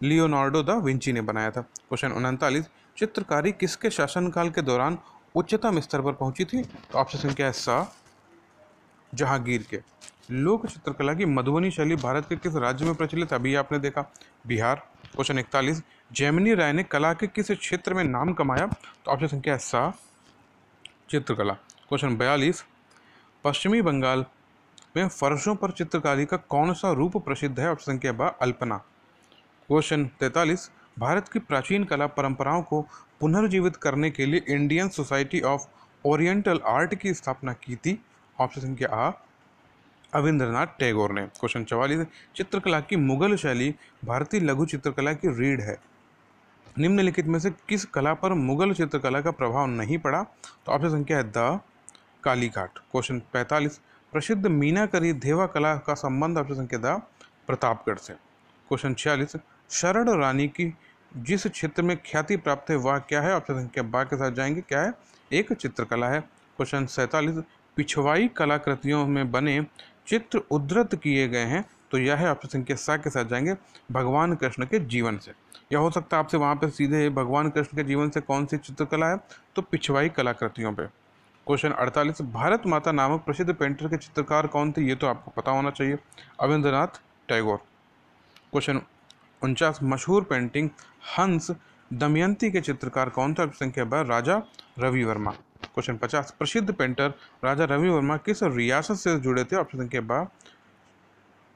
लियोनार्डो दा विंची ने बनाया था। क्वेश्चन 39, चित्रकारी किसके शासनकाल के दौरान उच्चतम स्तर पर पहुंची थी? तो ऑप्शन संख्या है सा जहांगीर के। लोक चित्रकला की मधुबनी शैली भारत के किस राज्य में प्रचलित? अभी आपने देखा बिहार। क्वेश्चन 41, जैमिनी राय ने कला के किस क्षेत्र में नाम कमाया? तो ऑप्शन संख्या है सा चित्रकला। क्वेश्चन 42, पश्चिमी बंगाल में फर्शों पर चित्रकारी का कौन सा रूप प्रसिद्ध है? ऑप्शन संख्या बा अल्पना। क्वेश्चन 43, भारत की प्राचीन कला परंपराओं को पुनर्जीवित करने के लिए Indian society of oriental art की स्थापना की थी? ऑप्शन संख्या आ अविंद्रनाथ टैगोर ने। क्वेश्चन 44, चित्रकला की मुगल शैली भारतीय लघु चित्रकला की रीढ़ है। निम्नलिखित में से किस कला पर मुगल चित्रकला का प्रभाव नहीं पड़ा? तो ऑप्शन संख्या है द कालीघाट। क्वेश्चन 45, प्रसिद्ध मीनाकरी देवा कला का संबंध ऑप्शन संख्या द प्रतापगढ़ से। क्वेश्चन 46, शरण रानी की जिस क्षेत्र में ख्याति प्राप्त है वह क्या है? ऑप्शन संख्या बा के साथ जाएंगे, क्या है? एक चित्रकला है। क्वेश्चन 47, पिछवाई कलाकृतियों में बने चित्र उद्धृत किए गए हैं, तो यह है ऑप्शन संख्या सा के साथ जाएंगे भगवान कृष्ण के जीवन से। या हो सकता है आपसे वहाँ पे सीधे भगवान कृष्ण के जीवन से कौन सी चित्रकला है? तो पिछवाई कलाकृतियों पे। क्वेश्चन 48, भारत माता नामक प्रसिद्ध पेंटर के चित्रकार कौन थे? ये तो आपको पता होना चाहिए, अविंद्रनाथ टैगोर। क्वेश्चन 49, मशहूर पेंटिंग हंस दमयंती के चित्रकार कौन थे? ऑप्शन संख्या ब राजा रवि वर्मा। क्वेश्चन 50, प्रसिद्ध पेंटर राजा रवि वर्मा किस रियासत से जुड़े थे? ऑप्शन संख्या ब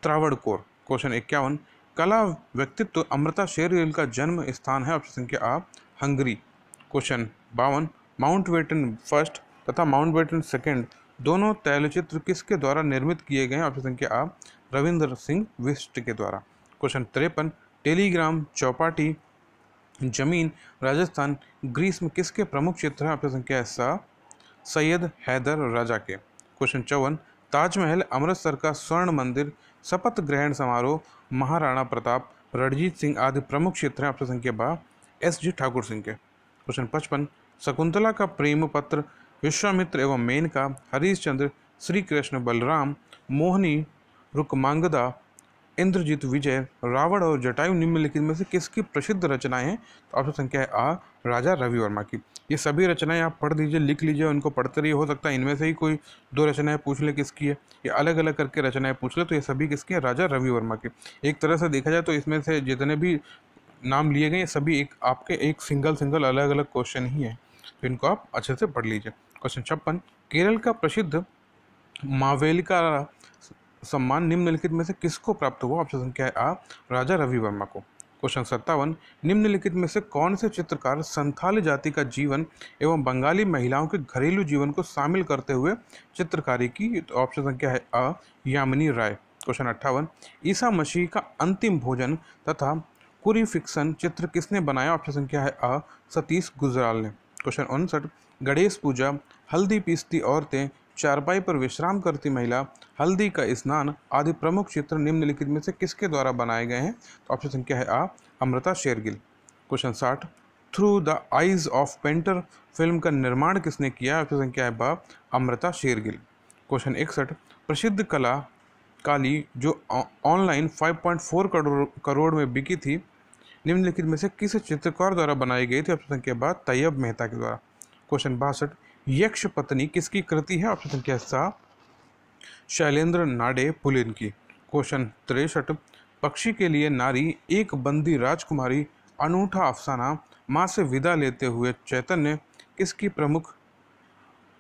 त्रावणकोर। क्वेश्चन 51, कला व्यक्तित्व अमृता शेरगिल का जन्म स्थान है? ऑप्शन संख्या आ हंगरी। क्वेश्चन 52, माउंटबेटन फर्स्ट तथा माउंटबेटन सेकंड दोनों तैलचित्र किसके द्वारा निर्मित किए गए हैं? ऑप्शन संख्या आ रविंद्र सिंह बिष्ट के द्वारा। क्वेश्चन 53, टेलीग्राम चौपाटी जमीन राजस्थान ग्रीस में किसके प्रमुख चित्र हैं? ऑप्शन संख्या सा सैयद हैदर राजा के। क्वेश्चन 54, ताजमहल, अमृतसर का स्वर्ण मंदिर, शपथ ग्रहण समारोह, महाराणा प्रताप, रणजीत सिंह आदि प्रमुख क्षेत्र हैं? ऑप्शन संख्या बा एस.जी. ठाकुर सिंह के। क्वेश्चन 55, शकुंतला का प्रेम पत्र, विश्वामित्र एवं मेनका, हरीशचंद्र, श्री कृष्ण बलराम, मोहिनी रुकमांगदा इंद्रजीत, विजय, रावण और जटायु निम्नलिखित में से किसकी प्रसिद्ध रचनाएं हैं? तो ऑप्शन संख्या है आ राजा रवि वर्मा की। ये सभी रचनाएं आप पढ़ लीजिए, लिख लीजिए, उनको पढ़ते रहिए। हो सकता है इनमें से ही कोई दो रचनाएं पूछ ले किसकी है, ये अलग अलग करके रचनाएं पूछ ले, तो ये सभी किसकी है? राजा रवि वर्मा की। एक तरह से देखा जाए तो इसमें से जितने भी नाम लिए गए सभी एक आपके एक सिंगल अलग अलग क्वेश्चन ही है, तो इनको आप अच्छे से पढ़ लीजिए। क्वेश्चन 56, केरल का प्रसिद्ध मावेलिका सम्मान निम्नलिखित में से किसको प्राप्त हुआ? ऑप्शन संख्या है आ राजा रवि वर्मा को। क्वेश्चन 57, निम्नलिखित में से कौन से चित्रकार संथाली जाति का जीवन एवं बंगाली महिलाओं के घरेलू जीवन को शामिल करते हुए चित्रकारी की? तो ऑप्शन संख्या है आ यामिनी राय। क्वेश्चन 58, ईसा मसीह का अंतिम भोजन तथा क्रूसिफिक्सन चित्र किसने बनाया? ऑप्शन संख्या है आ सतीश गुजराल ने। क्वेश्चन 59, गणेश पूजा, हल्दी पीसती औरतें, चारपाई पर विश्राम करती महिला, हल्दी का स्नान आदि प्रमुख चित्र निम्नलिखित में से किसके द्वारा बनाए गए हैं? तो ऑप्शन संख्या है आ Amrita Shergil. Question 60, through the eyes of painter film का निर्माण किसने किया? ऑप्शन संख्या है बा अमृता शेरगिल। क्वेश्चन 61, प्रसिद्ध कला काली जो ऑनलाइन 5.4 करोड़ में बिकी थी, निम्नलिखित में से किस चित्रकार द्वारा बनाई गई थी? ऑप्शन संख्या बा तैयब मेहता के द्वारा। क्वेश्चन 62, यक्ष पत्नी किसकी कृति है? ऑप्शन संख्या सा शैलेंद्र नाडे पुलिन की। क्वेश्चन 63, पक्षी के लिए नारी, एक बंदी राजकुमारी, अनूठा अफसाना, माँ से विदा लेते हुए चैतन्य किसकी प्रमुख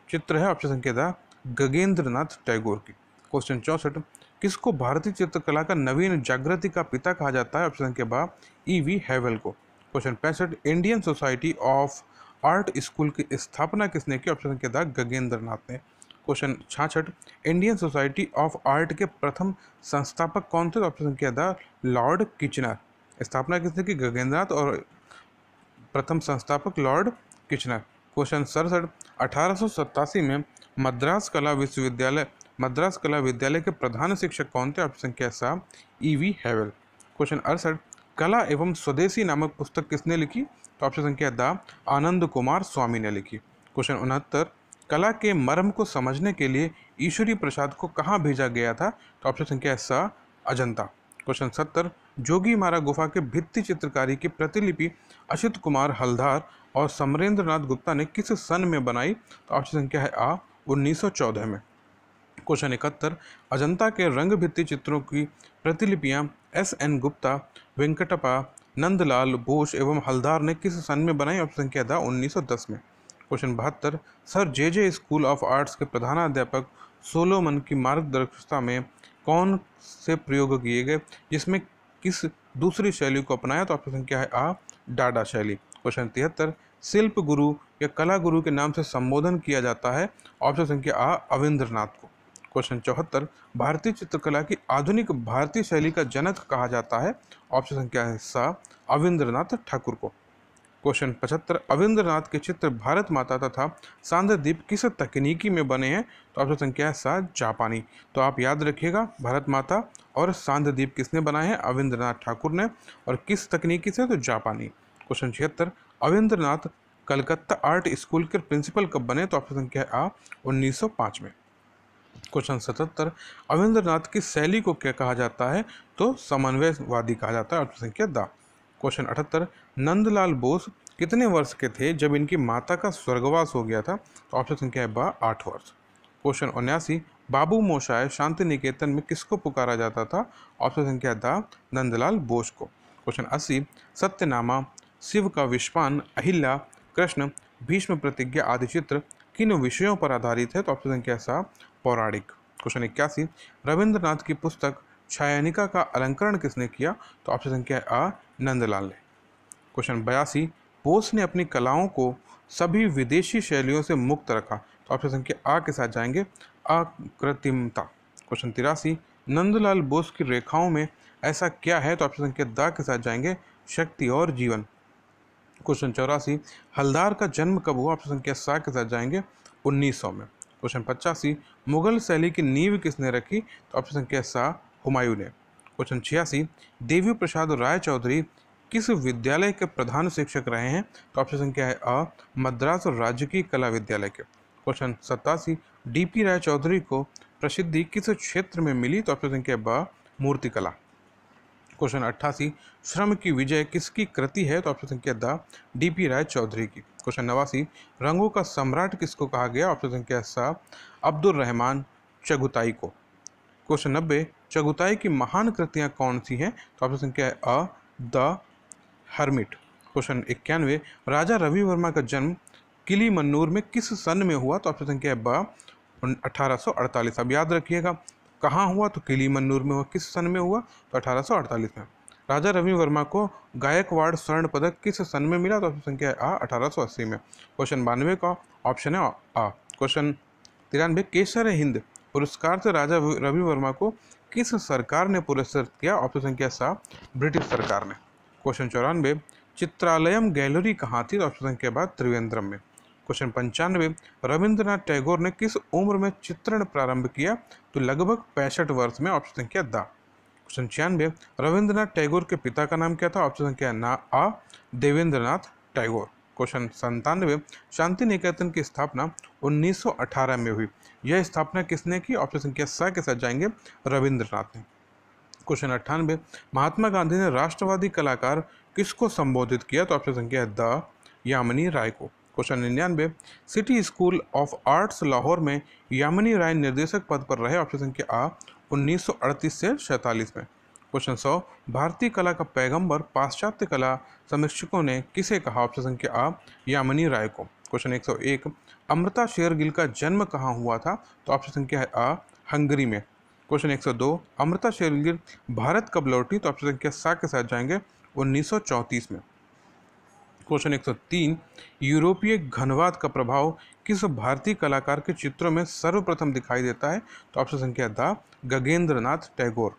चित्र है? ऑप्शन संख्या दा गगनेंद्रनाथ टैगोर की। क्वेश्चन 64, किसको भारतीय चित्रकला का नवीन जागृति का पिता कहा जाता है? ऑप्शन संख्या बा E.V. हैवेल को। Question 65, Indian society of art school की स्थापना किसने की? ऑप्शन संख्या दा गगनेंद्रनाथ ने। Question 66, Indian society of art के प्रथम संस्थापक कौन थे? ऑप्शन संख्या दा लॉर्ड किचनर। स्थापना किसने की? गगनेंद्रनाथ, और प्रथम संस्थापक लॉर्ड किचनर। क्वेश्चन 67, 1887 में मद्रास कला विद्यालय के प्रधान शिक्षक कौन थे? ऑप्शन संख्या सा E.V. हैवेल। क्वेश्चन 68, कला एवं स्वदेशी नामक पुस्तक किसने लिखी? तो ऑप्शन संख्या दा आनंद कुमार स्वामी ने लिखी। क्वेश्चन 69, कला के मर्म को समझने के लिए ईश्वरी प्रसाद को कहाँ भेजा गया था? तो ऑप्शन संख्या सा अजंता। क्वेश्चन 70, जोगीमारा गुफा के भित्ति चित्रकारी की प्रतिलिपि असित कुमार हलदार और समरेंद्रनाथ गुप्ता ने किस सन में बनाई? तो ऑप्शन संख्या है आ 1914 में। क्वेश्चन 71, अजंता के रंग भित्ति चित्रों की प्रतिलिपियां S.N. गुप्ता, वेंकटप्पा, नंदलाल बोस एवं हलदार ने किस सन में बनाई? ऑप्शन संख्या था 1910 में। Question 72, sir J school of arts के प्रधानाध्यापक सोलोमन की मार्गदर्शिता में कौन से प्रयोग किए गए जिसमें किस दूसरी शैली को अपनाया? तो ऑप्शन संख्या है आ डाडा शैली। क्वेश्चन 73, शिल्प गुरु या कला गुरु के नाम से संबोधन किया जाता है? ऑप्शन संख्या आ अविंद्रनाथ को। क्वेश्चन 74, भारतीय चित्रकला की आधुनिक भारतीय शैली का जनक कहा जाता है? ऑप्शन संख्या है सा अविंद्रनाथ ठाकुर को। क्वेश्चन 75, अविंद्रनाथ के चित्र भारत माता तथा सांद्रदीप किस तकनीकी में बने हैं? तो ऑप्शन संख्या है सा जापानी। तो आप याद रखिएगा, भारत माता और सांद्रदीप किसने बनाए हैं? अविंद्रनाथ ठाकुर ने। और किस तकनीकी से? तो जापानी। क्वेश्चन 76, अविंद्रनाथ कलकत्ता आर्ट स्कूल के प्रिंसिपल कब बने? तो ऑप्शन संख्या है आ 1905 में। क्वेश्चन 77, अविंद्रनाथ की शैली को क्या कहा जाता है? तो समन्वयवादी कहा जाता है। ऑप्शन संख्या दा। क्वेश्चन 78, नंदलाल बोस कितने वर्ष के थे जब इनकी माता का स्वर्गवास हो गया था? तो ऑप्शन संख्या है बा 8 वर्ष। क्वेश्चन 79, बाबू मोशाय शांति निकेतन में किसको पुकारा जाता था? ऑप्शन संख्या दा नंदलाल बोस को। क्वेश्चन 80, सत्यनामा, शिव का विश्वान, अहिल्या, कृष्ण, भीष्म प्रतिज्ञा आदि चित्र किन विषयों पर आधारित है? तो ऑप्शन संख्या सा पौराणिक। क्वेश्चन 81, रविंद्रनाथ की पुस्तक छायानिका का अलंकरण किसने किया? तो ऑप्शन संख्या आ नंदलाल ने। क्वेश्चन 82, बोस ने अपनी कलाओं को सभी विदेशी शैलियों से मुक्त रखा? तो ऑप्शन संख्या आ के साथ जाएंगे अकृत्रिमता। क्वेश्चन 83, नंदलाल बोस की रेखाओं में ऐसा क्या है? तो ऑप्शन संख्या दा के साथ जाएंगे शक्ति और जीवन। क्वेश्चन 84, हलदार का जन्म कब हुआ? ऑप्शन संख्या सा के साथ जाएंगे 1900 में। क्वेश्चन 85, मुगल शैली की नींव किसने रखी? तो ऑप्शन संख्या सा हुमायूं ने। क्वेश्चन 86, देवी प्रसाद राय चौधरी किस विद्यालय के प्रधान शिक्षक रहे हैं? तो ऑप्शन संख्या है आ मद्रास राजकीय कला विद्यालय के। क्वेश्चन 87, DP राय चौधरी को प्रसिद्धि किस क्षेत्र में मिली? तो ऑप्शन संख्या बा मूर्तिकला। क्वेश्चन 88, श्रम की विजय किसकी कृति है? तो ऑप्शन संख्या द डीपी राय चौधरी की। क्वेश्चन 89, रंगों का सम्राट किसको कहा गया? ऑप्शन संख्या सा अब्दुल रहमान चगुताई को। क्वेश्चन 90, चगुताई की महान कृतियां कौन सी हैं? तो ऑप्शन संख्या अ the hermit. Question 91, Raja Ravi Varma का जन्म किलीमन्नूर में किस सन में हुआ? तो ऑप्शन संख्या ब 1848। अब याद रखिएगा कहाँ हुआ, तो किलीमन्नूर में हुआ। किस सन में हुआ? तो 1848 में। राजा रवि वर्मा को गायकवाड़ स्वर्ण पदक किस सन में मिला? तो ऑप्शन संख्या आ 1880 में। क्वेश्चन 92 का ऑप्शन है आ। क्वेश्चन 93, केसर हिंद पुरस्कार से राजा रवि वर्मा को किस सरकार ने पुरस्कृत किया? ऑप्शन संख्या सा ब्रिटिश सरकार ने। क्वेश्चन 94, चित्रालयम गैलरी कहाँ थी? ऑप्शन संख्या बाद त्रिवेंद्रम में। क्वेश्चन 95, रविंद्रनाथ टैगोर ने किस उम्र में चित्रण प्रारंभ किया? तो लगभग 65 वर्ष में। ऑप्शन संख्या द। क्वेश्चन 96, रविंद्रनाथ टैगोर के पिता का नाम क्या था? ऑप्शन संख्या ना आ देवेंद्रनाथ टैगोर। क्वेश्चन 97, शांति निकेतन की स्थापना 1918 में हुई। यह स्थापना किसने की? ऑप्शन संख्या सा के साथ जाएंगे रविंद्रनाथ ने। क्वेश्चन 98, महात्मा गांधी ने राष्ट्रवादी कलाकार किसको संबोधित किया? तो ऑप्शन संख्या द यामिनी राय को। Question 99, city school of arts Lahore में यामिनी राय निर्देशक पद पर रहे। ऑप्शन संख्या आ 1938 से 47 में। क्वेश्चन 100, भारतीय कला का पैगंबर पाश्चात्य कला समीक्षकों ने किसे कहा? ऑप्शन संख्या आ यामिनी राय को। क्वेश्चन 101, अमृता शेरगिल का जन्म कहाँ हुआ था? तो ऑप्शन संख्या है आ हंगरी में। क्वेश्चन 102, अमृता शेरगिल भारत कब लौटी? तो ऑप्शन संख्या सा के साथ जाएंगे 1934 में। क्वेश्चन 103, यूरोपीय घनवाद का प्रभाव किस भारतीय कलाकार के चित्रों में सर्वप्रथम दिखाई देता है? तो ऑप्शन संख्या द गगनेंद्रनाथ टैगोर।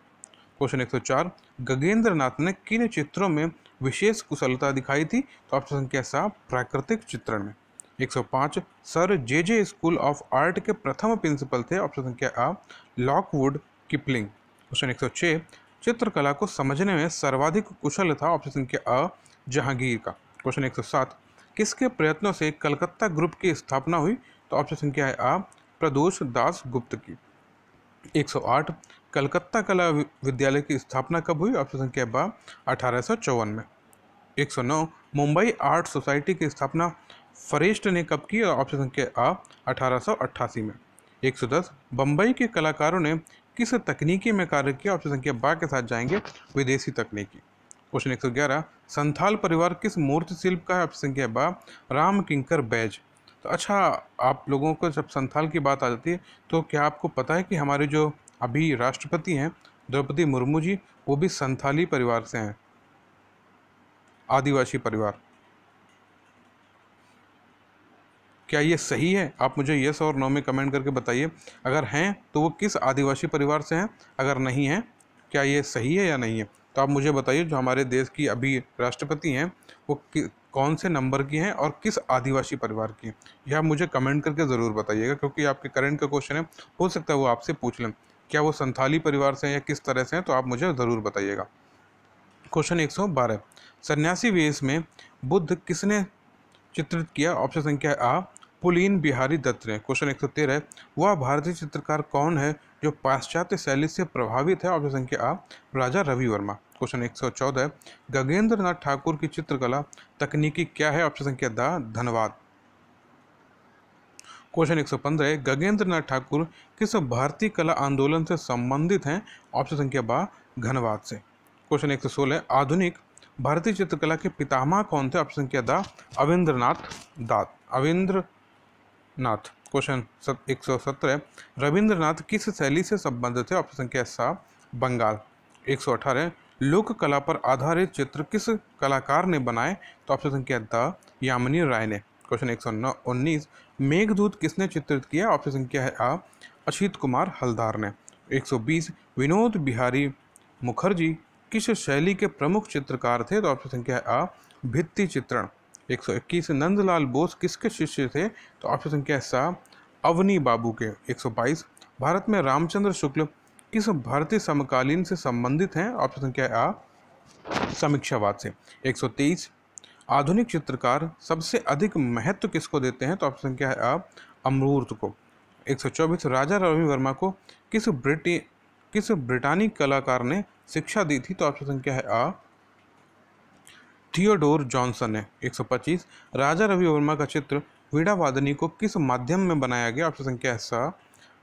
क्वेश्चन 104, गगनेंद्रनाथ ने किन चित्रों में विशेष कुशलता दिखाई थी? तो ऑप्शन संख्या सा प्राकृतिक चित्रण में। 105, sir J school of art के प्रथम प्रिंसिपल थे। ऑप्शन संख्या आ लॉकवुड किपलिंग। क्वेश्चन 106, चित्रकला को समझने में सर्वाधिक कुशल था। ऑप्शन संख्या अ जहांगीर का। क्वेश्चन 107, किसके प्रयत्नों से कलकत्ता ग्रुप की स्थापना हुई? तो ऑप्शन संख्या है आ प्रदोष दास गुप्त की। 108, कलकत्ता कला विद्यालय की स्थापना कब हुई? ऑप्शन संख्या ब 1854 में। 109, मुंबई आर्ट सोसाइटी की स्थापना फरेस्ट ने कब की? ऑप्शन संख्या आ 1888 में। 110, बम्बई के कलाकारों ने किस तकनीकी में कार्य किया? ऑप्शन संख्या बा के साथ जाएंगे विदेशी तकनीकी। क्वेश्चन 111, संथाल परिवार किस मूर्ति शिल्प का है? ऑप्शन संख्या बा राम किंकर बैज। तो अच्छा, आप लोगों को जब संथाल की बात आ जाती है तो क्या आपको पता है कि हमारे जो अभी राष्ट्रपति हैं द्रौपदी मुर्मू जी, वो भी संथाली परिवार से हैं, आदिवासी परिवार। क्या ये सही है? आप मुझे यस और नो में कमेंट करके बताइए। अगर हैं तो वो किस आदिवासी परिवार से हैं, अगर नहीं है क्या ये सही है या नहीं है? तो आप मुझे बताइए जो हमारे देश की अभी राष्ट्रपति हैं वो कौन से नंबर की हैं और किस आदिवासी परिवार की हैं, यह आप मुझे कमेंट करके ज़रूर बताइएगा, क्योंकि आपके करंट का क्वेश्चन है, हो सकता है वो आपसे पूछ लें क्या वो संथाली परिवार से हैं या किस तरह से हैं, तो आप मुझे ज़रूर बताइएगा। क्वेश्चन 112, सन्यासी वेश में बुद्ध किसने चित्रित किया? ऑप्शन संख्या आ पुलीन बिहारी दत्त ने। क्वेश्चन 113, वह भारतीय चित्रकार कौन है जो पाश्चात्य शैली से प्रभावित है? ऑप्शन संख्या आ राजा रवि वर्मा। क्वेश्चन 114, गगनेंद्रनाथ ठाकुर की चित्रकला तकनीकी क्या है? ऑप्शन संख्या द धनवाद। क्वेश्चन 115, गगनेंद्रनाथ ठाकुर किस भारतीय कला आंदोलन से संबंधित हैं? ऑप्शन संख्या बा घनवाद से। क्वेश्चन 116, आधुनिक भारतीय चित्रकला के पितामह कौन थे? ऑप्शन संख्या द अविंद्रनाथ। क्वेश्चन 117, रविंद्रनाथ किस शैली से संबंधित है? ऑप्शन संख्या सा बंगाल। 118, लोक कला पर आधारित चित्र किस कलाकार ने बनाए? तो ऑप्शन संख्या द यामिनी राय ने। क्वेश्चन 119, मेघदूत किसने चित्रित किया? ऑप्शन संख्या है आ अछित कुमार हलदार ने। 120, विनोद बिहारी मुखर्जी किस शैली के प्रमुख चित्रकार थे? तो ऑप्शन संख्या है आ भित्ति चित्रण। 121, नंदलाल बोस किसके शिष्य थे? तो ऑप्शन संख्या है सा अवनी बाबू के। 122, भारत में रामचंद्र शुक्ल किस भारतीय समकालीन से संबंधित हैं? ऑप्शन संख्या है आ समीक्षावाद से। 123, आधुनिक चित्रकार सबसे अधिक महत्व किसको देते हैं? तो ऑप्शन संख्या है आ अमरूर्त को। 124, राजा रवि वर्मा को किस ब्रिटानी कलाकार ने शिक्षा दी थी? तो ऑप्शन संख्या है आ थियोडोर जॉनसन ने। 125 राजा रवि वर्मा का चित्र वीणा वादनी को किस माध्यम में बनाया गया? ऑप्शन संख्या है सा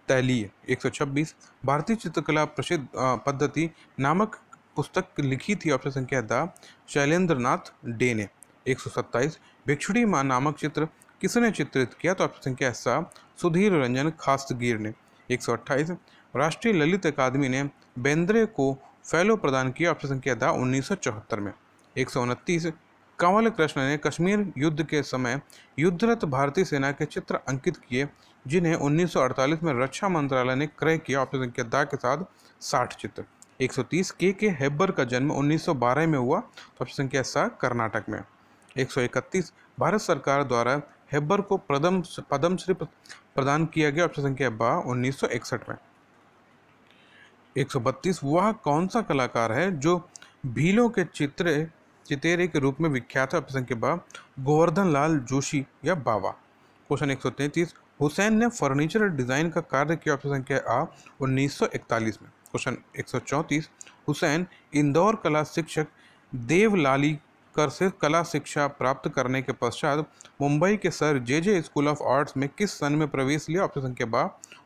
तैलीय। 126 भारतीय चित्रकला प्रसिद्ध पद्धति नामक पुस्तक लिखी थी? ऑप्शन संख्या है द शैलेंद्र नाथ डे ने। 127 भिक्षुड़ी मां नामक चित्र किसने चित्रित किया? तो ऑप्शन संख्या है सा सुधीर रंजन खास्तगीर ने। 128 राष्ट्रीय ललित अकादमी ने बेंद्रे को फेलो प्रदान किया? ऑप्शन संख्या द 1974 में। 129 कंवल कृष्ण ने कश्मीर युद्ध के समय युद्धरत भारतीय सेना के चित्र अंकित किए जिन्हें 1948 में रक्षा मंत्रालय ने क्रय किया? ऑप्शन संख्या द के साथ 60 चित्र। 130 के हेब्बर का जन्म 1912 में हुआ? तो ऑप्शन संख्या सा कर्नाटक में। 131 भारत सरकार द्वारा हेब्बर को पद्मश्री प्रदान किया गया? ऑप्शन संख्या ब 1961 में। 132 वह कौन सा कलाकार है जो भीलों के चितेरे के रूप में विख्यात है? ऑप्शन संख्या ब गोवर्धन लाल जोशी या बावा। क्वेश्चन 133 हुसैन ने फर्नीचर डिजाइन का कार्य किया? ऑप्शन संख्या आ 1941 में। क्वेश्चन 134 हुसैन इंदौर कला शिक्षक देवलालीकर से कला शिक्षा प्राप्त करने के पश्चात मुंबई के sir J school of arts में किस सन में प्रवेश लिया? ऑप्शन संख्या बा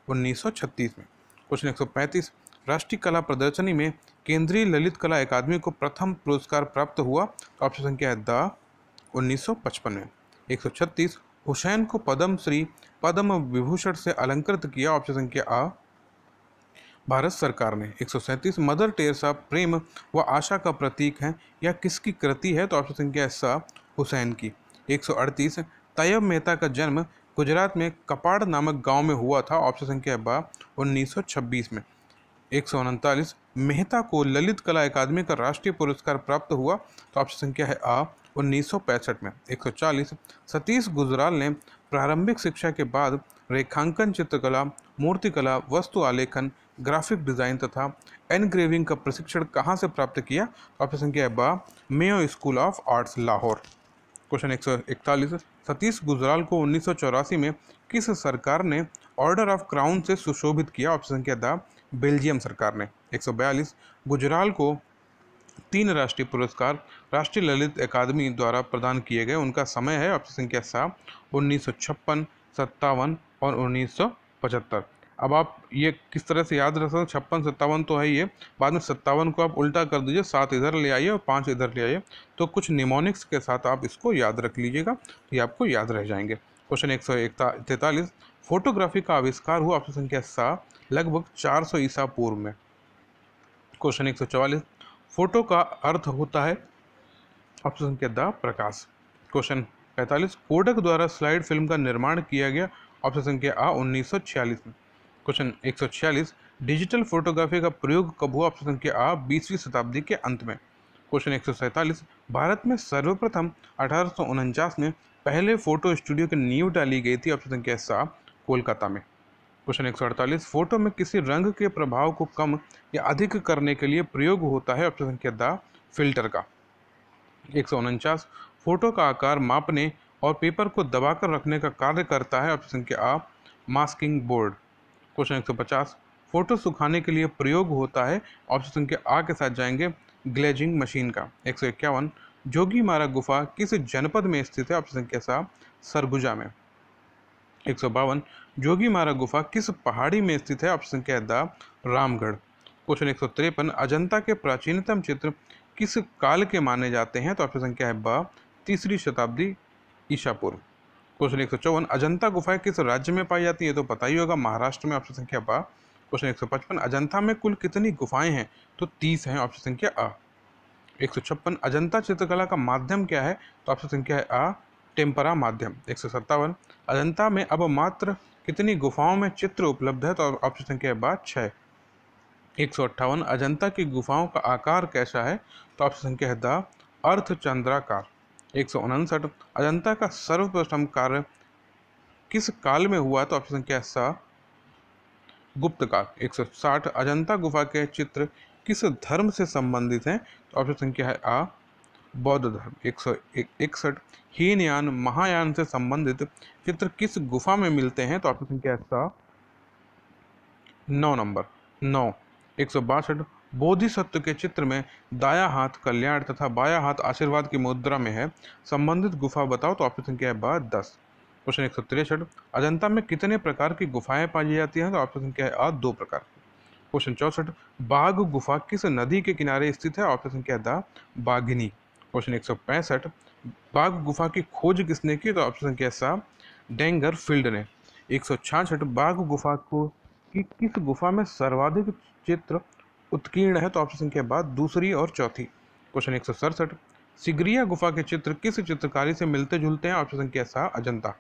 1936 में। क्वेश्चन 135 राष्ट्रीय कला प्रदर्शनी में केंद्रीय ललित कला अकादमी को प्रथम पुरस्कार प्राप्त हुआ? ऑप्शन संख्या है द 1955 में। 136 हुसैन को पद्म श्री पद्म विभूषण से अलंकृत किया? ऑप्शन संख्या आ भारत सरकार ने। 137 मदर टेरेसा प्रेम व आशा का प्रतीक है या किसकी कृति है? तो ऑप्शन संख्या है सा हुसैन की। 138 तैयब मेहता का जन्म गुजरात में कपाड़ नामक गांव में हुआ था? ऑप्शन संख्या है बा 1926 में। 139 मेहता को ललित कला अकादमी का राष्ट्रीय पुरस्कार प्राप्त हुआ? तो ऑप्शन संख्या है आ 1965 में। 140 सतीश गुजराल ने प्रारंभिक शिक्षा के बाद रेखांकन, चित्रकला, मूर्तिकला, वस्तु आलेखन, ग्राफिक डिजाइन तथा एनग्रेविंग का प्रशिक्षण कहाँ से प्राप्त किया? ऑप्शन संख्या है बा Mayo school of arts Lahore. Question 141 Satish Gujral को 1984 में किस सरकार ने ऑर्डर ऑफ क्राउन से सुशोभित किया? ऑप्शन संख्या द बेल्जियम सरकार ने। 142 गुजराल को 3 राष्ट्रीय पुरस्कार राष्ट्रीय ललित अकादमी द्वारा प्रदान किए गए, उनका समय है? ऑप्शन संख्या सा 1956, 57 और 1975। अब आप ये किस तरह से याद रख सकते हैं? 56, 57 तो है ये, बाद में 57 को आप उल्टा कर दीजिए, 7 इधर ले आइए और 5 इधर ले आइए, तो कुछ निमोनिक्स के साथ आप इसको याद रख लीजिएगा, ये आपको याद रह जाएंगे। क्वेश्चन 143 फोटोग्राफी का आविष्कार हुआ? ऑप्शन संख्या सा लगभग 400 ईसा पूर्व में। क्वेश्चन 144 फोटो का अर्थ होता है? ऑप्शन संख्या द प्रकाश। क्वेश्चन 45 कोडक द्वारा स्लाइड फिल्म का निर्माण किया गया? ऑप्शन संख्या आ 1946 में। क्वेश्चन 146 डिजिटल फोटोग्राफी का प्रयोग कब हुआ? ऑप्शन संख्या आ 20वीं शताब्दी के अंत में। क्वेश्चन 147 भारत में सर्वप्रथम 1849 में पहले फोटो स्टूडियो की नींव डाली गई थी? ऑप्शन संख्या सा कोलकाता में। क्वेश्चन 148 फोटो में किसी रंग के प्रभाव को कम या अधिक करने के लिए प्रयोग होता है? ऑप्शन संख्या द फिल्टर का। 149 फोटो का आकार मापने और पेपर को दबाकर रखने का कार्य करता है? ऑप्शन संख्या आ मास्किंग बोर्ड। क्वेश्चन 150 फोटो सुखाने के लिए प्रयोग होता है? ऑप्शन संख्या आ के साथ जाएंगे ग्लेजिंग मशीन का। 151 जोगीमारा गुफा किस जनपद में स्थित है? ऑप्शन संख्या सा सरगुजा में। 152 जोगीमारा गुफा किस पहाड़ी में स्थित है? ऑप्शन संख्या द रामगढ़। क्वेश्चन 153 अजंता के प्राचीनतम चित्र किस काल के माने जाते हैं? तो ऑप्शन संख्या है ब 3री शताब्दी ईसा पूर्व। क्वेश्चन 154 अजंता गुफाएं किस राज्य में पाई जाती है? तो पता ही होगा महाराष्ट्र में। ऑप्शन संख्या ब। क्वेश्चन 155 अजंता में कुल कितनी गुफाएं हैं? तो 30 हैं। ऑप्शन संख्या आ। 156 अजंता चित्रकला का माध्यम क्या है? तो ऑप्शन संख्या है आ टेम्परा माध्यम। 157 अजंता में अब मात्र कितनी गुफाओं में चित्र उपलब्ध है? तो ऑप्शन संख्या है 6। 158 अजंता की गुफाओं का आकार कैसा है? तो ऑप्शन संख्या है द अर्धचंद्राकार। 159 अजंता का सर्वप्रथम कार्य किस काल में हुआ? तो ऑप्शन संख्या है सा गुप्त काल। 160 अजंता गुफा के चित्र किस धर्म से संबंधित हैं? तो ऑप्शन संख्या है आ बौद्ध धर्म। 161 हीनयान महायान से संबंधित चित्र किस गुफा में मिलते हैं? तो ऑप्शन संख्या है 9 नंबर 9। 162 बोधिसत्व के चित्र में दाया हाथ कल्याण तथा बाया हाथ आशीर्वाद की मुद्रा में है, संबंधित गुफा बताओ। तो ऑप्शन संख्या है 10। क्वेश्चन 163, अजंता में कितने प्रकार की गुफाएं पाई जाती हैं। तो ऑप्शन संख्या है 2 प्रकार। क्वेश्चन 64, बाघ गुफा किस नदी के किनारे स्थित है। ऑप्शन संख्या है बाघिनी। क्वेश्चन 165, बाघ गुफा की खोज किसने की। तो ऑप्शन संख्या 7 डेंगर फील्ड ने। 166, बाघ गुफा को कि किस गुफा में सर्वाधिक चित्र उत्कीर्ण है। तो ऑप्शन संख्या बाद दूसरी और चौथी। क्वेश्चन 167, सिगरिया गुफा के चित्र किस चित्रकारी से मिलते जुलते हैं। ऑप्शन संख्या 7 अजंता।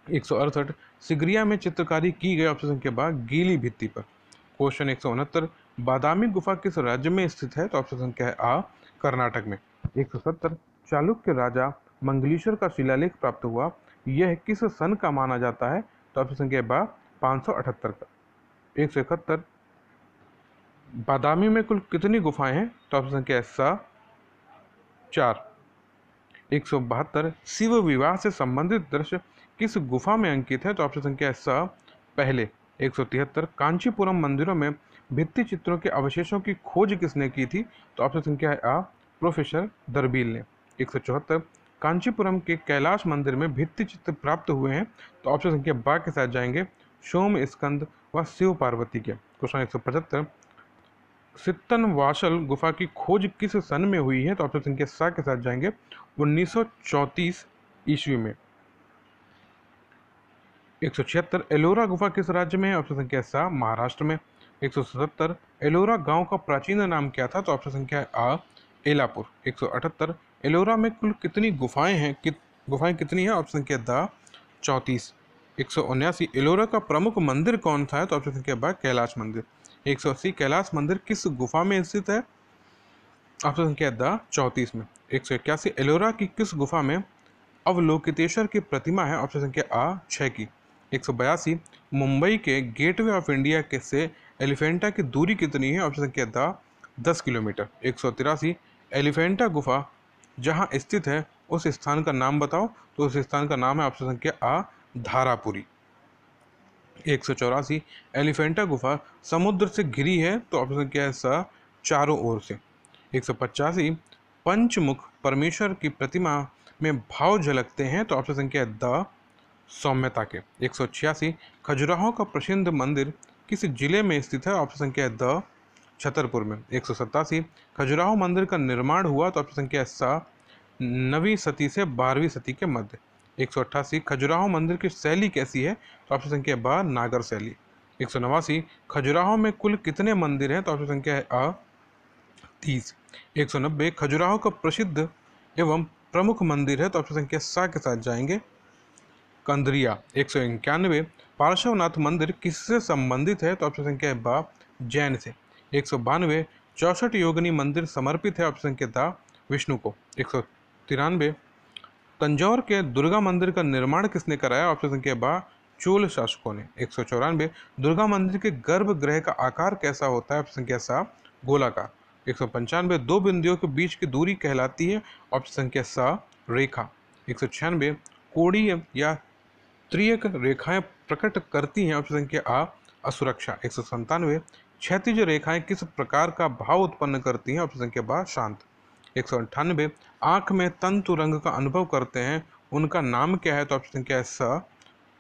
168, सिगरिया में चित्रकारी की गई। ऑप्शन संख्या बाद गीली भित्ति पर। क्वेश्चन 169, बादामी गुफा किस राज्य में स्थित है। तो ऑप्शन संख्या है आ कर्नाटक में। 170, चालुक्य राजा मंगलेश्वर का शिलालेख प्राप्त हुआ, यह किस सन का माना जाता है। तो ऑप्शन संख्या बा 578 का। 171, बादामी में कुल कितनी गुफाएं हैं। तो ऑप्शन संख्या है 4। 172, शिव विवाह से संबंधित दृश्य किस गुफा में अंकित है। तो ऑप्शन संख्या है पहले। 173, कांचीपुरम मंदिरों में भित्ति चित्रों के अवशेषों की खोज किसने की थी। तो ऑप्शन संख्या है आ प्रोफेसर दरबील ने। 174, कांचीपुरम के कैलाश मंदिर में भित्ति चित्र प्राप्त हुए हैं। तो ऑप्शन संख्या बा के साथ जाएंगे सोम स्कंद व शिव पार्वती के। क्वेश्चन 175, सित्तनवासल गुफा की खोज किस सन में हुई है। तो ऑप्शन संख्या 7 के साथ जाएंगे 1934 ईस्वी में। 176, एलोरा गुफा किस राज्य में है। ऑप्शन संख्या 7 महाराष्ट्र में। 177, एलोरा गांव का प्राचीन नाम क्या था। तो ऑप्शन संख्या है आ एलापुर। 178, एलोरा में कुल कितनी गुफाएं हैं। गुफाएं कितनी है। ऑप्शन संख्या द 34। 179, एलोरा का प्रमुख मंदिर कौन था। तो ऑप्शन संख्या बा कैलाश मंदिर। 180, कैलाश मंदिर किस गुफा में स्थित है। ऑप्शन संख्या द 34 में। 181, एलोरा की किस गुफा में अवलोकितेश्वर की प्रतिमा है। ऑप्शन संख्या आ 6 की। 182, मुंबई के गेटवे ऑफ इंडिया के से एलिफेंटा की दूरी कितनी है। ऑप्शन संख्या द 10 किलोमीटर। 183, एलिफेंटा गुफा जहां स्थित है उस स्थान का नाम बताओ। तो उस स्थान का नाम है ऑप्शन संख्या आ धारापुरी। 184, एलिफेंटा गुफा समुद्र से घिरी है। तो ऑप्शन संख्या है स चारों ओर से। 185, पंचमुख परमेश्वर की प्रतिमा में भाव झलकते हैं। तो ऑप्शन संख्या है द सौम्यता के। 186, खजुराहो का प्रसिद्ध मंदिर किस जिले में स्थित है। ऑप्शन संख्या है द छतरपुर में। 187, खजुराहो मंदिर का निर्माण हुआ। तो ऑप्शन संख्या है स 9वीं सदी से 12वीं सदी के मध्य। 188, खजुराहो मंदिर की शैली कैसी है। तो ऑप्शन संख्या है बा नागर शैली। 189, खजुराहो में कुल कितने मंदिर हैं। तो ऑप्शन संख्या है आ 30। 190, खजुराहो का प्रसिद्ध एवं प्रमुख मंदिर है। तो ऑप्शन संख्या 7 के साथ जाएंगे कंदरिया। 191, पार्श्वनाथ मंदिर किससे संबंधित है। तो ऑप्शन संख्या है बा जैन से। 192, 64 योगिनी मंदिर समर्पित है। ऑप्शन संख्या था विष्णु को। 193, तंजौर के दुर्गा मंदिर का निर्माण किसने कराया। ऑप्शन संख्या बा चोल शासकों ने। 194, दुर्गा मंदिर के गर्भगृह का आकार कैसा होता है। ऑप्शन संख्या 7 गोलाकार। 195, दो बिंदुओं के बीच की दूरी कहलाती है। ऑप्शन संख्या 7 रेखा। 196, कोणीय या त्रियक रेखाएं प्रकट करती हैं। ऑप्शन संख्या आ असुरक्षा। 197, क्षैतिज रेखाएं किस प्रकार का भाव उत्पन्न करती हैं। ऑप्शन संख्या बा शांत। 198, आंख में तंतु रंग का अनुभव करते हैं, उनका नाम क्या है। तो ऑप्शन संख्या है स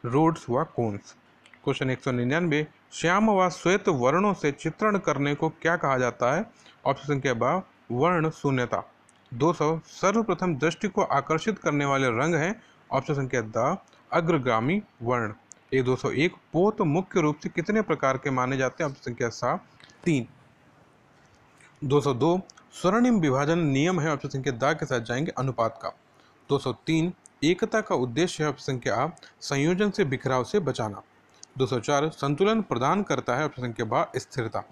रोड्स व कोन्स। क्वेश्चन 199, श्याम व श्वेत वर्णों से चित्रण करने को क्या कहा जाता है। ऑप्शन संख्या बा वर्ण शून्यता। 200, सर्वप्रथम दृष्टि को आकर्षित करने वाले रंग हैं। ऑप्शन संख्या द अग्रगामी वर्ण। 201, पोत मुख्य रूप से कितने प्रकार के माने जाते हैं। ऑप्शन संख्या 3। 202, स्वर्णिम विभाजन नियम है। ऑप्शन संख्या द के साथ जाएंगे अनुपात का। 203, एकता का उद्देश्य है। ऑप्शन संख्या आ संयोजन से बिखराव से बचाना। 204, संतुलन प्रदान करता है। ऑप्शन संख्या बा स्थिरता।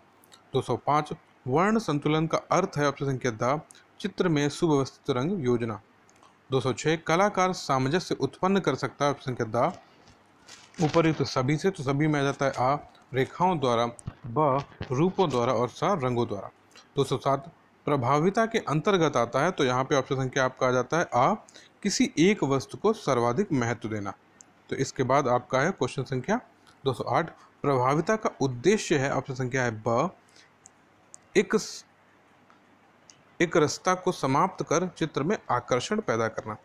205, वर्ण संतुलन का अर्थ है। ऑप्शन संख्या द चित्र में सुव्यवस्थित रंग योजना। 206, कलाकार सामंजस्य उत्पन्न कर सकता है। ऑप्शन संख्या द उपयुक्त सभी से। तो सभी में आ जाता है आ रेखाओं द्वारा, ब रूपों द्वारा और सा रंगों द्वारा। 207, प्रभाविता के अंतर्गत आता है। तो यहाँ पे ऑप्शन संख्या आपका आ जाता है आ किसी एक वस्तु को सर्वाधिक महत्व देना। तो इसके बाद आपका है क्वेश्चन संख्या 208, प्रभाविता का उद्देश्य है। ऑप्शन संख्या है ब एक रास्ता को समाप्त कर चित्र में आकर्षण पैदा करना।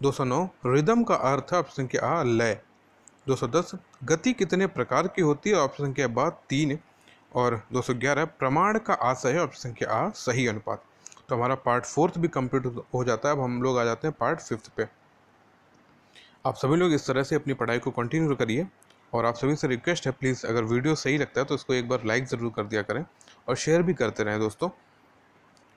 209 रिदम का अर्थ है ऑप्शन संख्या आ लय। 210 गति कितने प्रकार की होती है ऑप्शन संख्या बा 3। और 211 प्रमाण का आशय है ऑप्शन संख्या आ सही अनुपात। तो हमारा पार्ट 4 भी कंप्लीट हो जाता है। अब हम लोग आ जाते हैं पार्ट 5 पे। आप सभी लोग इस तरह से अपनी पढ़ाई को कंटिन्यू करिए और आप सभी से रिक्वेस्ट है प्लीज़ अगर वीडियो सही लगता है तो इसको एक बार लाइक ज़रूर कर दिया करें और शेयर भी करते रहें दोस्तों,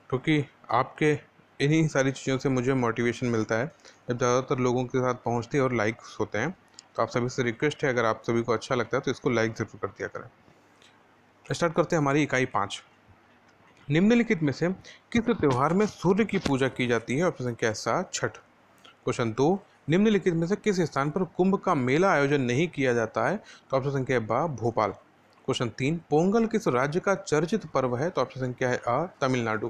क्योंकि आपके इन्हीं सारी चीज़ों से मुझे मोटिवेशन मिलता है जब ज़्यादातर लोगों के साथ पहुंचती है और लाइक्स होते हैं। तो आप सभी से रिक्वेस्ट है अगर आप सभी को अच्छा लगता है तो इसको लाइक ज़रूर कर दिया करें। स्टार्ट करते हैं हमारी इकाई 5। निम्नलिखित में से किस त्योहार में सूर्य की पूजा की जाती है ऑप्शन संख्या 7 छठ। क्वेश्चन 2 निम्नलिखित में से किस स्थान पर कुंभ का मेला आयोजन नहीं किया जाता है तो ऑप्शन संख्या बा भोपाल। क्वेश्चन 3 पोंगल किस राज्य का चर्चित पर्व है तो ऑप्शन संख्या है आ तमिलनाडु।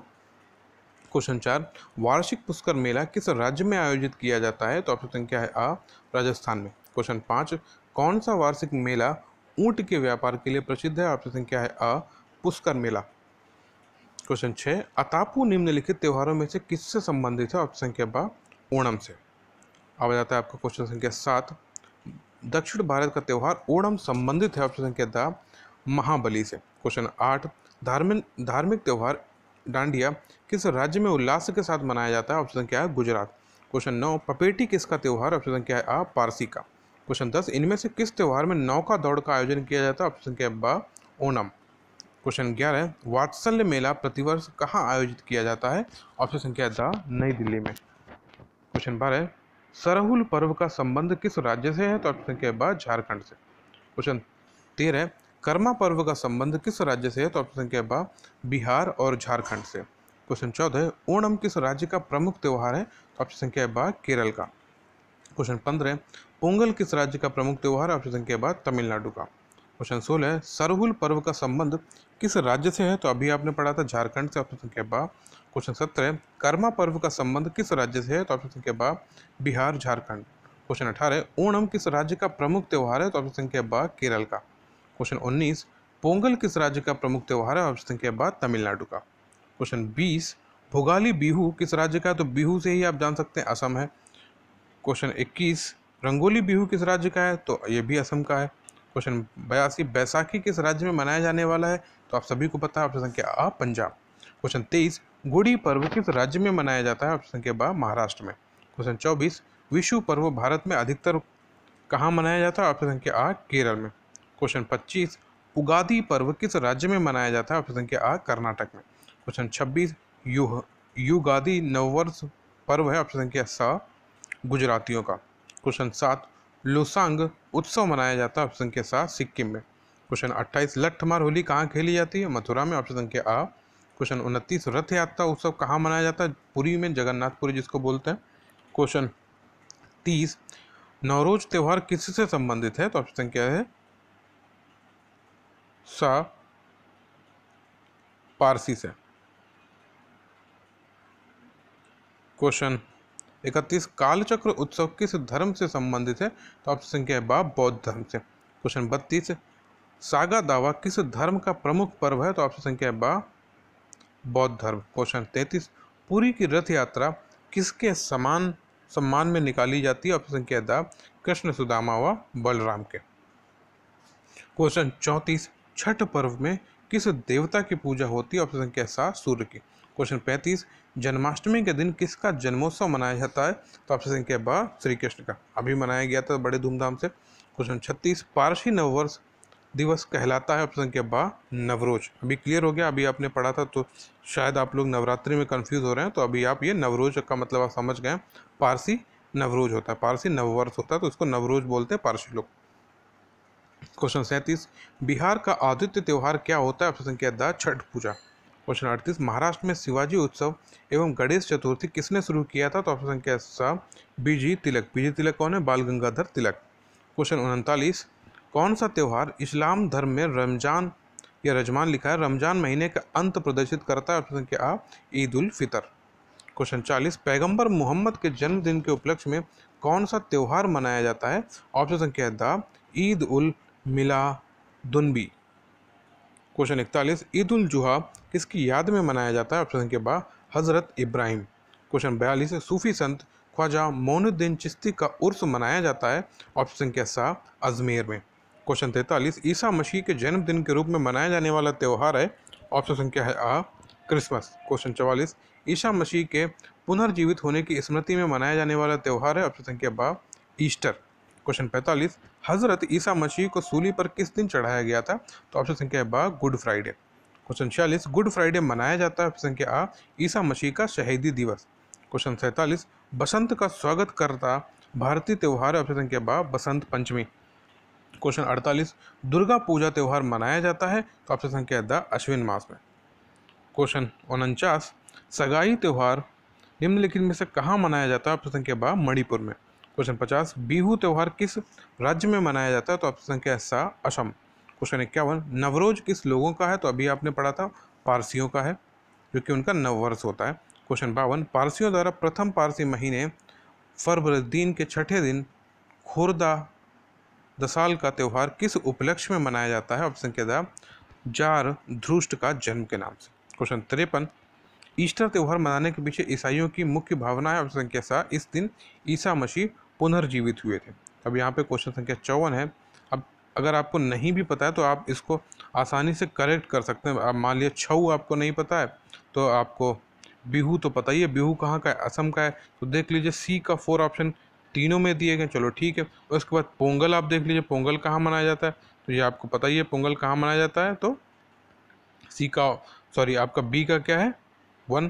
क्वेश्चन 4 वार्षिक पुष्कर मेला किस राज्य में आयोजित किया जाता है तो ऑप्शन संख्या है आ राजस्थान में। क्वेश्चन 5 कौन सा वार्षिक मेला ऊंट के व्यापार के लिए प्रसिद्ध है ऑप्शन संख्या है आ पुष्कर मेला। क्वेश्चन 6 अतापू निम्नलिखित त्योहारों में से किससे संबंधित है ऑप्शन संख्या बा ओणम से। अब आ जाता है आपका क्वेश्चन संख्या 7 दक्षिण भारत का त्यौहार ओणम संबंधित है ऑप्शन संख्या द महाबली से। क्वेश्चन 8 धार्मिक त्यौहार डांडिया किस राज्य में उल्लास के साथ मनाया जाता है ऑप्शन संख्या है गुजरात। क्वेश्चन 9 पपेटी किसका त्यौहार ऑप्शन संख्या है आ पारसी का। क्वेश्चन 10 इनमें से किस त्यौहार में नौका दौड़ का आयोजन किया जाता है ऑप्शन संख्या बा ओणम। क्वेश्चन 11 वात्सल्य मेला प्रतिवर्ष कहाँ आयोजित किया जाता है ऑप्शन संख्या द नई दिल्ली में। क्वेश्चन 12 सरहुल पर्व का संबंध किस राज्य से है तो ऑप्शन संख्या बा झारखंड से। क्वेश्चन 13 कर्मा पर्व का संबंध किस राज्य से है तो ऑप्शन संख्या बा बिहार और झारखंड से। क्वेश्चन 14 ओणम किस राज्य का प्रमुख त्यौहार है तो ऑप्शन संख्या बा केरल का। क्वेश्चन 15 पोंगल किस राज्य का प्रमुख त्यौहार है ऑप्शन संख्या बा तमिलनाडु का। क्वेश्चन 16 सरहुल पर्व का संबंध किस राज्य से है तो अभी आपने पढ़ा था झारखंड से ऑप्शन संख्या बा। क्वेश्चन 17 कर्मा पर्व का संबंध किस राज्य से है तो ऑप्शन संख्या बा बिहार झारखंड। क्वेश्चन 18 ओणम किस राज्य का प्रमुख त्यौहार है तो ऑप्शन संख्या बा केरल का। क्वेश्चन 19 पोंगल किस राज्य का प्रमुख त्यौहार है ऑप्शन संख्या बा तमिलनाडु का। क्वेश्चन 20 भोगाली बिहू किस राज्य का है तो बिहू से ही आप जान सकते हैं असम है। क्वेश्चन 21 रंगोली बिहू किस राज्य का है तो ये भी असम का है। क्वेश्चन 82 बैसाखी किस राज्य में मनाया जाने वाला है तो आप सभी को पता है ऑप्शन संख्या आ पंजाब। क्वेश्चन 23 गुड़ी पर्व किस राज्य में मनाया जाता है ऑप्शन संख्या बा महाराष्ट्र में। क्वेश्चन 24 विशु पर्व भारत में अधिकतर कहाँ मनाया जाता है ऑप्शन संख्या आ केरल में। क्वेश्चन 25 उगादी पर्व किस राज्य में मनाया जाता है ऑप्शन संख्या आ कर्नाटक में। क्वेश्चन 26 युगादी नववर्ष पर्व है ऑप्शन संख्या सा गुजरातियों का। क्वेश्चन 7 लोसांग उत्सव मनाया जाता है ऑप्शन संख्या सा सिक्किम में। क्वेश्चन 28 लट्ठमार होली कहाँ खेली जाती है मथुरा में ऑप्शन संख्या आ। क्वेश्चन 29 रथ यात्रा उत्सव कहाँ मनाया जाता है पुरी में जगन्नाथपुरी जिसको बोलते हैं। क्वेश्चन 30 नवरोज त्यौहार किससे संबंधित है तो ऑप्शन संख्या है सा पारसी से। क्वेश्चन 31 कालचक्र उत्सव किस धर्म से संबंधित है तो ऑप्शन संख्या है बा बौद्ध धर्म से। क्वेश्चन 32 सागा दावा किस धर्म का प्रमुख पर्व है तो ऑप्शन संख्या है बा बौद्ध धर्म। क्वेश्चन 33 पुरी की रथ यात्रा किसके सम्मान में निकाली जाती है ऑप्शन संख्या द कृष्ण सुदामा व बलराम के। क्वेश्चन 34 छठ पर्व में किस देवता की पूजा होती है ऑप्शन संख्या सा सूर्य की। क्वेश्चन 35 जन्माष्टमी के दिन किसका जन्मोत्सव मनाया जाता है तो ऑप्शन संख्या बा श्री कृष्ण का, अभी मनाया गया था बड़े धूमधाम से। क्वेश्चन 36 पारसी नववर्ष दिवस कहलाता है ऑप्शन संख्या बा नवरोज, अभी क्लियर हो गया, अभी आपने पढ़ा था तो शायद आप लोग नवरात्रि में कंफ्यूज हो रहे हैं तो अभी आप ये नवरोज का मतलब आप समझ गए। पारसी नवरोज होता है, पारसी नववर्ष होता है तो इसको नवरोज बोलते हैं पारसी लोग। क्वेश्चन 37 बिहार का आदित्य त्यौहार क्या होता है ऑप्शन संख्या द छठ पूजा। क्वेश्चन 38 महाराष्ट्र में शिवाजी उत्सव एवं गणेश चतुर्थी किसने शुरू किया था तो ऑप्शन संख्या सा बीजी तिलक। बीजी तिलक कौन है? बाल गंगाधर तिलक। क्वेश्चन 39 कौन सा त्यौहार इस्लाम धर्म में रमजान या रजमान लिखा है रमजान महीने का अंत प्रदर्शित करता है ऑप्शन संख्या आ ईद उल फितर। क्वेश्चन 40 पैगंबर मोहम्मद के जन्मदिन के उपलक्ष्य में कौन सा त्यौहार मनाया जाता है ऑप्शन संख्या द ईद उल मिलादुन्नबी। क्वेश्चन 41, ईद उल जुहा किसकी याद में मनाया जाता है? ऑप्शन संख्या बा हजरत इब्राहिम। क्वेश्चन 42, सूफी संत ख्वाजा मोइनुद्दीन चिश्ती का उर्स मनाया जाता है? ऑप्शन संख्या सा अजमेर में। क्वेश्चन 43, ईसा मसीह के जन्मदिन के रूप में मनाया जाने वाला त्यौहार है? ऑप्शन संख्या है आ क्रिसमस। क्वेश्चन 44, ईसा मसीह के पुनर्जीवित होने की स्मृति में मनाया जाने वाला त्यौहार है? ऑप्शन संख्या बा ईस्टर। क्वेश्चन 45, हजरत ईसा मसीह को सूली पर किस दिन चढ़ाया गया था? तो ऑप्शन संख्या बा good Friday. Question 46, good Friday मनाया जाता है? ऑप्शन संख्या आ ईसा मसीह का शहीदी दिवस। क्वेश्चन 47, बसंत का स्वागत करता भारतीय त्यौहार? ऑप्शन संख्या बा बसंत पंचमी। क्वेश्चन 48, दुर्गा पूजा त्यौहार मनाया जाता है? तो ऑप्शन संख्या द अश्विन मास में। क्वेश्चन 49, सगाई त्यौहार निम्नलिखित में से कहाँ मनाया जाता है? ऑप्शन संख्या बा मणिपुर में। क्वेश्चन 50, बिहू त्यौहार किस राज्य में मनाया जाता है? तो ऑप्शन संख्या सा असम। क्वेश्चन 51, नवरोज किस लोगों का है? तो अभी आपने पढ़ा था पारसियों का है, जो कि उनका नववर्ष होता है। क्वेश्चन 52, पारसियों द्वारा प्रथम पारसी महीने फरवरदीन के छठे दिन खुर्दा दसाल का त्यौहार किस उपलक्ष्य में मनाया जाता है? ऑप्शन संख्या द जार ध्रुष्ट का जन्म के नाम से। क्वेश्चन 53, ईस्टर त्यौहार मनाने के पीछे ईसाइयों की मुख्य भावना है? ऑप्शन संख्या सा इस दिन ईसा मसीह पुनर्जीवित हुए थे। अब यहाँ पे क्वेश्चन संख्या 54 है। अब अगर आपको नहीं भी पता है तो आप इसको आसानी से करेक्ट कर सकते हैं। अब मान लिया छऊ आपको नहीं पता है तो आपको बिहू तो पता ही है, बिहू कहाँ का है? असम का है। तो देख लीजिए सी का 4 ऑप्शन तीनों में दिए गए, चलो ठीक है। उसके बाद पोंगल आप देख लीजिए, पोंगल कहाँ मनाया जाता है? तो ये आपको पता ही है पोंगल कहाँ मनाया जाता है। तो सी का सॉरी आपका बी का क्या है? 1।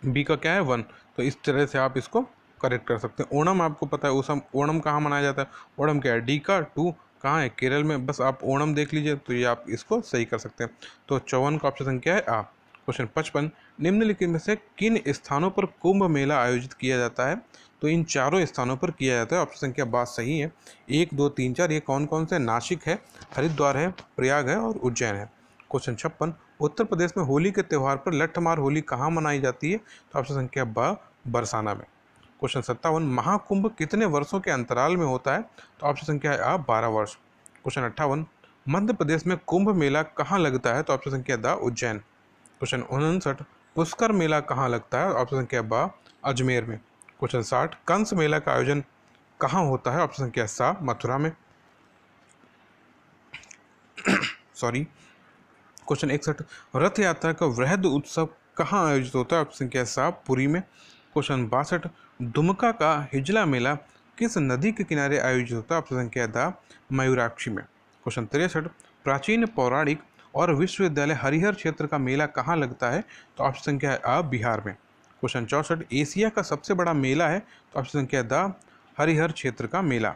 बी का क्या है? 1। तो इस तरह से आप इसको करेक्ट कर सकते हैं। ओणम आपको पता है, उसम ओणम कहाँ मनाया जाता है? ओणम क्या है? डी का 2 कहाँ है? केरल में। बस आप ओणम देख लीजिए तो ये आप इसको सही कर सकते हैं। तो 54 का ऑप्शन क्या है? आ। क्वेश्चन 55, निम्नलिखित में से किन स्थानों पर कुंभ मेला आयोजित किया जाता है? तो इन चारों स्थानों पर किया जाता है। ऑप्शन संख्या बात सही है, 1 2 3 4। ये कौन कौन से? नासिक है, हरिद्वार है, प्रयाग है और उज्जैन है। क्वेश्चन 56, उत्तर प्रदेश में होली के त्यौहार पर लठमार होली कहाँ मनाई जाती है? तो ऑप्शन संख्या ब बरसाना में। क्वेश्चन 57, महाकुंभ कितने वर्षों के अंतराल में होता है? तो ऑप्शन संख्या आ 12 वर्ष। क्वेश्चन 58, मध्य प्रदेश में कुंभ मेला कहाँ लगता है? तो ऑप्शन संख्या द उज्जैन। क्वेश्चन 59, पुष्कर मेला कहाँ लगता है? ऑप्शन संख्या ब अजमेर में। क्वेश्चन 60, कंस मेला का आयोजन कहाँ होता है? ऑप्शन संख्या सा मथुरा में। सॉरी। क्वेश्चन 61, रथ यात्रा का वृहद उत्सव कहाँ आयोजित होता है? ऑप्शन संख्या सा पुरी में। क्वेश्चन 62, दुमका का हिजला मेला किस नदी के किनारे आयोजित होता है? ऑप्शन संख्या द मयूराक्षी में। क्वेश्चन 63, प्राचीन पौराणिक और विश्वविद्यालय हरिहर क्षेत्र का मेला कहाँ लगता है? तो ऑप्शन संख्या आ बिहार में। क्वेश्चन 64, एशिया का सबसे बड़ा मेला है? तो ऑप्शन संख्या द हरिहर क्षेत्र का मेला।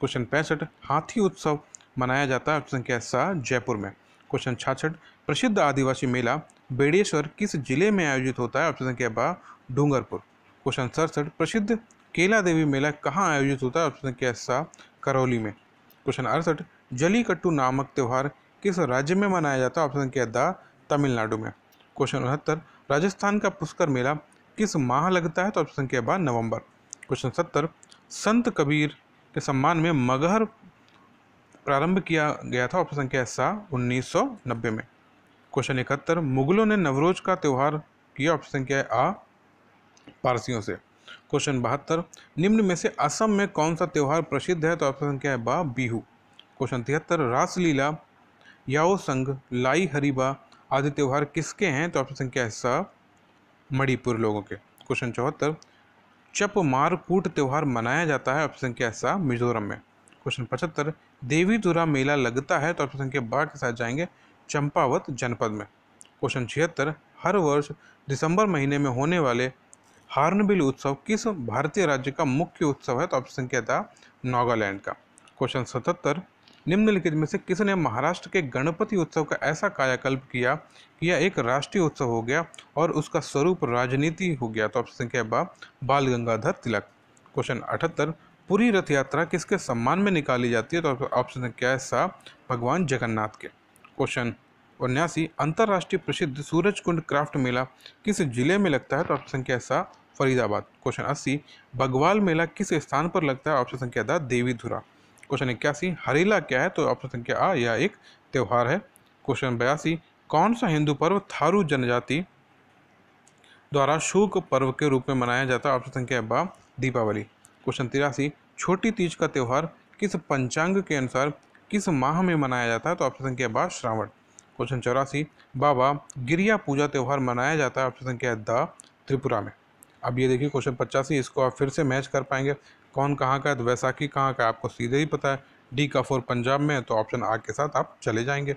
क्वेश्चन 65, हाथी उत्सव मनाया जाता है? ऑप्शन संख्या सा जयपुर में। क्वेश्चन 66, प्रसिद्ध आदिवासी मेला बेड़ेश्वर किस जिले में आयोजित होता है? ऑप्शन संख्या बा डूंगरपुर। क्वेश्चन 67, प्रसिद्ध केला देवी मेला कहाँ आयोजित होता है? ऑप्शन संख्या सा करौली में। क्वेश्चन 68, जलीकट्टू नामक त्यौहार किस राज्य में मनाया जाता है? ऑप्शन संख्या द तमिलनाडु में। क्वेश्चन 69, राजस्थान का पुष्कर मेला किस माह लगता है? तो ऑप्शन संख्या बा नवंबर। क्वेश्चन 70, संत कबीर के सम्मान में मगहर प्रारंभ किया गया था? ऑप्शन संख्या सा 1990 में। क्वेश्चन 71, मुगलों ने नवरोज का त्यौहार किया? ऑप्शन संख्या आ पारसियों से। क्वेश्चन 72, निम्न में से असम में कौन सा त्यौहार प्रसिद्ध है? तो ऑप्शन संख्या है बा बिहू। क्वेश्चन 73, रासलीला, याओ संग, लाई हरीबा आदि त्यौहार किसके हैं? तो ऑप्शन संख्या है सा मणिपुर लोगों के। क्वेश्चन 74, चपमारकूट त्यौहार मनाया जाता है? ऑप्शन संख्या है सा मिजोरम में। क्वेश्चन 75, देवीधुरा मेला लगता है? तो ऑप्शन संख्या बा के साथ जाएंगे चंपावत जनपद में। क्वेश्चन 76, हर वर्ष दिसंबर महीने में होने वाले हार्नबिल उत्सव किस भारतीय राज्य का मुख्य उत्सव है? तो ऑप्शन संख्या था नागालैंड का। क्वेश्चन 77, निम्नलिखित में से किसने महाराष्ट्र के गणपति उत्सव का ऐसा कायाकल्प किया कि यह एक राष्ट्रीय उत्सव हो गया और उसका स्वरूप राजनीति हो गया? तो ऑप्शन संख्या बा बाल गंगाधर तिलक। क्वेश्चन 78, पूरी रथ यात्रा किसके सम्मान में निकाली जाती है? तो ऑप्शन संख्या है सा भगवान जगन्नाथ के। क्वेश्चन 79, अंतर्राष्ट्रीय प्रसिद्ध सूरजकुंड क्राफ्ट मेला किस जिले में लगता है? तो ऑप्शन संख्या सा फरीदाबाद। क्वेश्चन 80, बगवाल मेला किस स्थान पर लगता है? ऑप्शन संख्या दा देवीधुरा। क्वेश्चन 81, हरेला क्या है? तो ऑप्शन संख्या आ, यह एक त्यौहार है। क्वेश्चन 82, कौन सा हिंदू पर्व थारू जनजाति द्वारा शुक पर्व के रूप में मनाया जाता है? ऑप्शन संख्या बा, दीपावली। क्वेश्चन 83, छोटी तीज का त्यौहार किस पंचांग के अनुसार किस माह में मनाया जाता है? तो ऑप्शन संख्या बा, श्रावण। क्वेश्चन 84, बाबा गिरिया पूजा त्यौहार मनाया जाता है? ऑप्शन संख्या द, त्रिपुरा में। अब ये देखिए क्वेश्चन 85, इसको आप फिर से मैच कर पाएंगे, कौन कहाँ का है? तो वैसाखी कहाँ का है आपको सीधे ही पता है, डी का 4 पंजाब में है, तो ऑप्शन आ के साथ आप चले जाएंगे।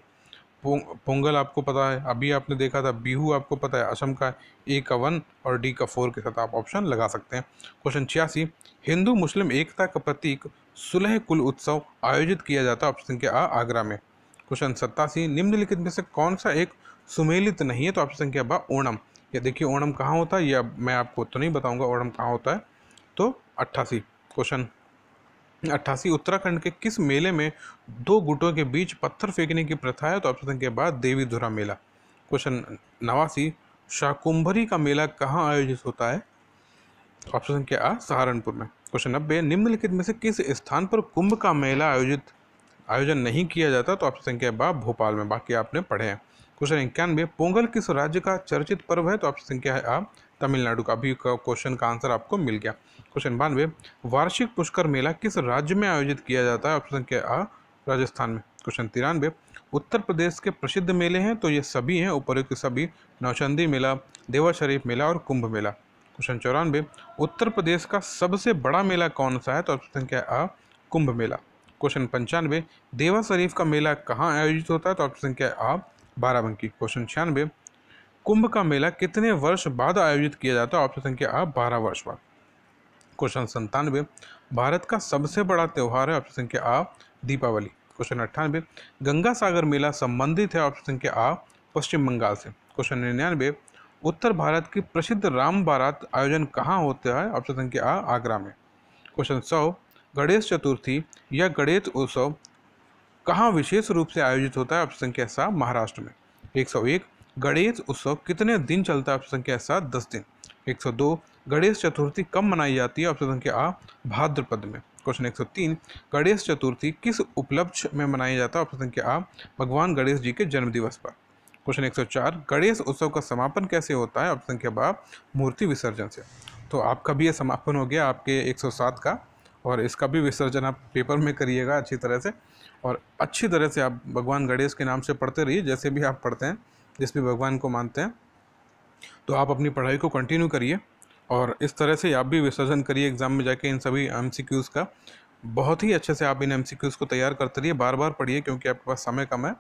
पोंगल आपको पता है, अभी आपने देखा था, बिहू आपको पता है, असम का, ए का 1 और डी का 4 के साथ आप ऑप्शन लगा सकते हैं। क्वेश्चन 86, हिंदू मुस्लिम एकता का प्रतीक सुलह कुल उत्सव आयोजित किया जाता है? ऑप्शन संख्या आ, आगरा में। क्वेश्चन 87, निम्नलिखित में से कौन सा एक सुमेलित नहीं है? तो ऑप्शन संख्या बा, ओणम। ये देखिए ओणम कहाँ होता है, ये मैं आपको तो नहीं बताऊंगा ओणम कहाँ होता है। तो 88, क्वेश्चन 88, उत्तराखंड के किस मेले में दो गुटों के बीच पत्थर फेंकने की प्रथा है? तो ऑप्शन संख्या बा, देवी धुरा मेला। क्वेश्चन 89, शाकुंभरी का मेला कहाँ आयोजित होता है? ऑप्शन संख्या आ, सहारनपुर में। क्वेश्चन 90, निम्नलिखित में से किस स्थान पर कुंभ का मेला आयोजन नहीं किया जाता? तो ऑप्शन संख्या बा, भोपाल में। बाकी आपने पढ़े हैं। क्वेश्चन 91, पोंगल किस राज्य का चर्चित पर्व है? तो ऑप्शन संख्या है आ, तमिलनाडु का। अभी क्वेश्चन का आंसर आपको मिल गया। क्वेश्चन 92, वार्षिक पुष्कर मेला किस राज्य में आयोजित किया जाता है? ऑप्शन संख्या आ, राजस्थान में। क्वेश्चन 93, उत्तर प्रदेश के प्रसिद्ध मेले हैं? तो ये सभी हैं, उपर्युक्त सभी, नौचंदी मेला, देवा शरीफ मेला और कुंभ मेला। क्वेश्चन 94, उत्तर प्रदेश का सबसे बड़ा मेला कौन सा है? तो ऑप्शन संख्या आ, कुंभ मेला। क्वेश्चन 95, देवा शरीफ का मेला कहाँ आयोजित होता है? तो ऑप्शन संख्या आ, बाराबंकी। क्वेश्चन 96, कुंभ का मेला कितने वर्ष बाद आयोजित किया जाता है? ऑप्शन संख्या आ, 12 वर्ष बाद। क्वेश्चन 97, भारत का सबसे बड़ा त्यौहार है? ऑप्शन संख्या आ, दीपावली। क्वेश्चन 98, गंगा सागर मेला संबंधित है? ऑप्शन संख्या आ, पश्चिम बंगाल से। क्वेश्चन 99, उत्तर भारत की प्रसिद्ध राम बारात आयोजन कहाँ होता है? ऑप्शन संख्या आ, आगरा में। क्वेश्चन 100, गणेश चतुर्थी या गणेश उत्सव कहाँ विशेष रूप से आयोजित होता है? ऑप्शन संख्या सा, महाराष्ट्र में। 101, गणेश उत्सव कितने दिन चलता है? ऑप्शन संख्या सा, 10 दिन। 102, गणेश चतुर्थी कब मनाई जाती है? ऑप्शन संख्या आ, भाद्रपद में। क्वेश्चन 103, गणेश चतुर्थी किस उपलक्ष्य में मनाया जाता है? ऑप्शन संख्या आ, भगवान गणेश जी के जन्म दिवस पर। क्वेश्चन 104, गणेश उत्सव का समापन कैसे होता है? ऑप्शन संख्या बा, मूर्ति विसर्जन से। तो आपका भी ये समापन हो गया आपके 107 का, और इसका भी विसर्जन आप पेपर में करिएगा अच्छी तरह से, और अच्छी तरह से आप भगवान गणेश के नाम से पढ़ते रहिए, जैसे भी आप पढ़ते हैं, जिस भी भगवान को मानते हैं। तो आप अपनी पढ़ाई को कंटिन्यू करिए, और इस तरह से आप भी विसर्जन करिए एग्ज़ाम में जाके इन सभी MCQs का। बहुत ही अच्छे से आप इन MCQs को तैयार करते रहिए, बार बार पढ़िए, क्योंकि आपके पास समय कम है,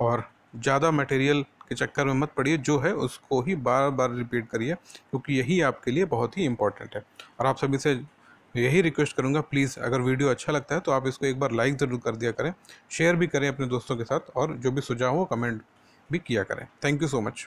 और ज़्यादा मटेरियल के चक्कर में मत पड़िए, जो है उसको ही बार बार रिपीट करिए, क्योंकि यही आपके लिए बहुत ही इंपॉर्टेंट है। और आप सभी से यही रिक्वेस्ट करूंगा, प्लीज़ अगर वीडियो अच्छा लगता है तो आप इसको एक बार लाइक ज़रूर कर दिया करें, शेयर भी करें अपने दोस्तों के साथ, और जो भी सुझाव हो कमेंट भी किया करें। Thank you so much.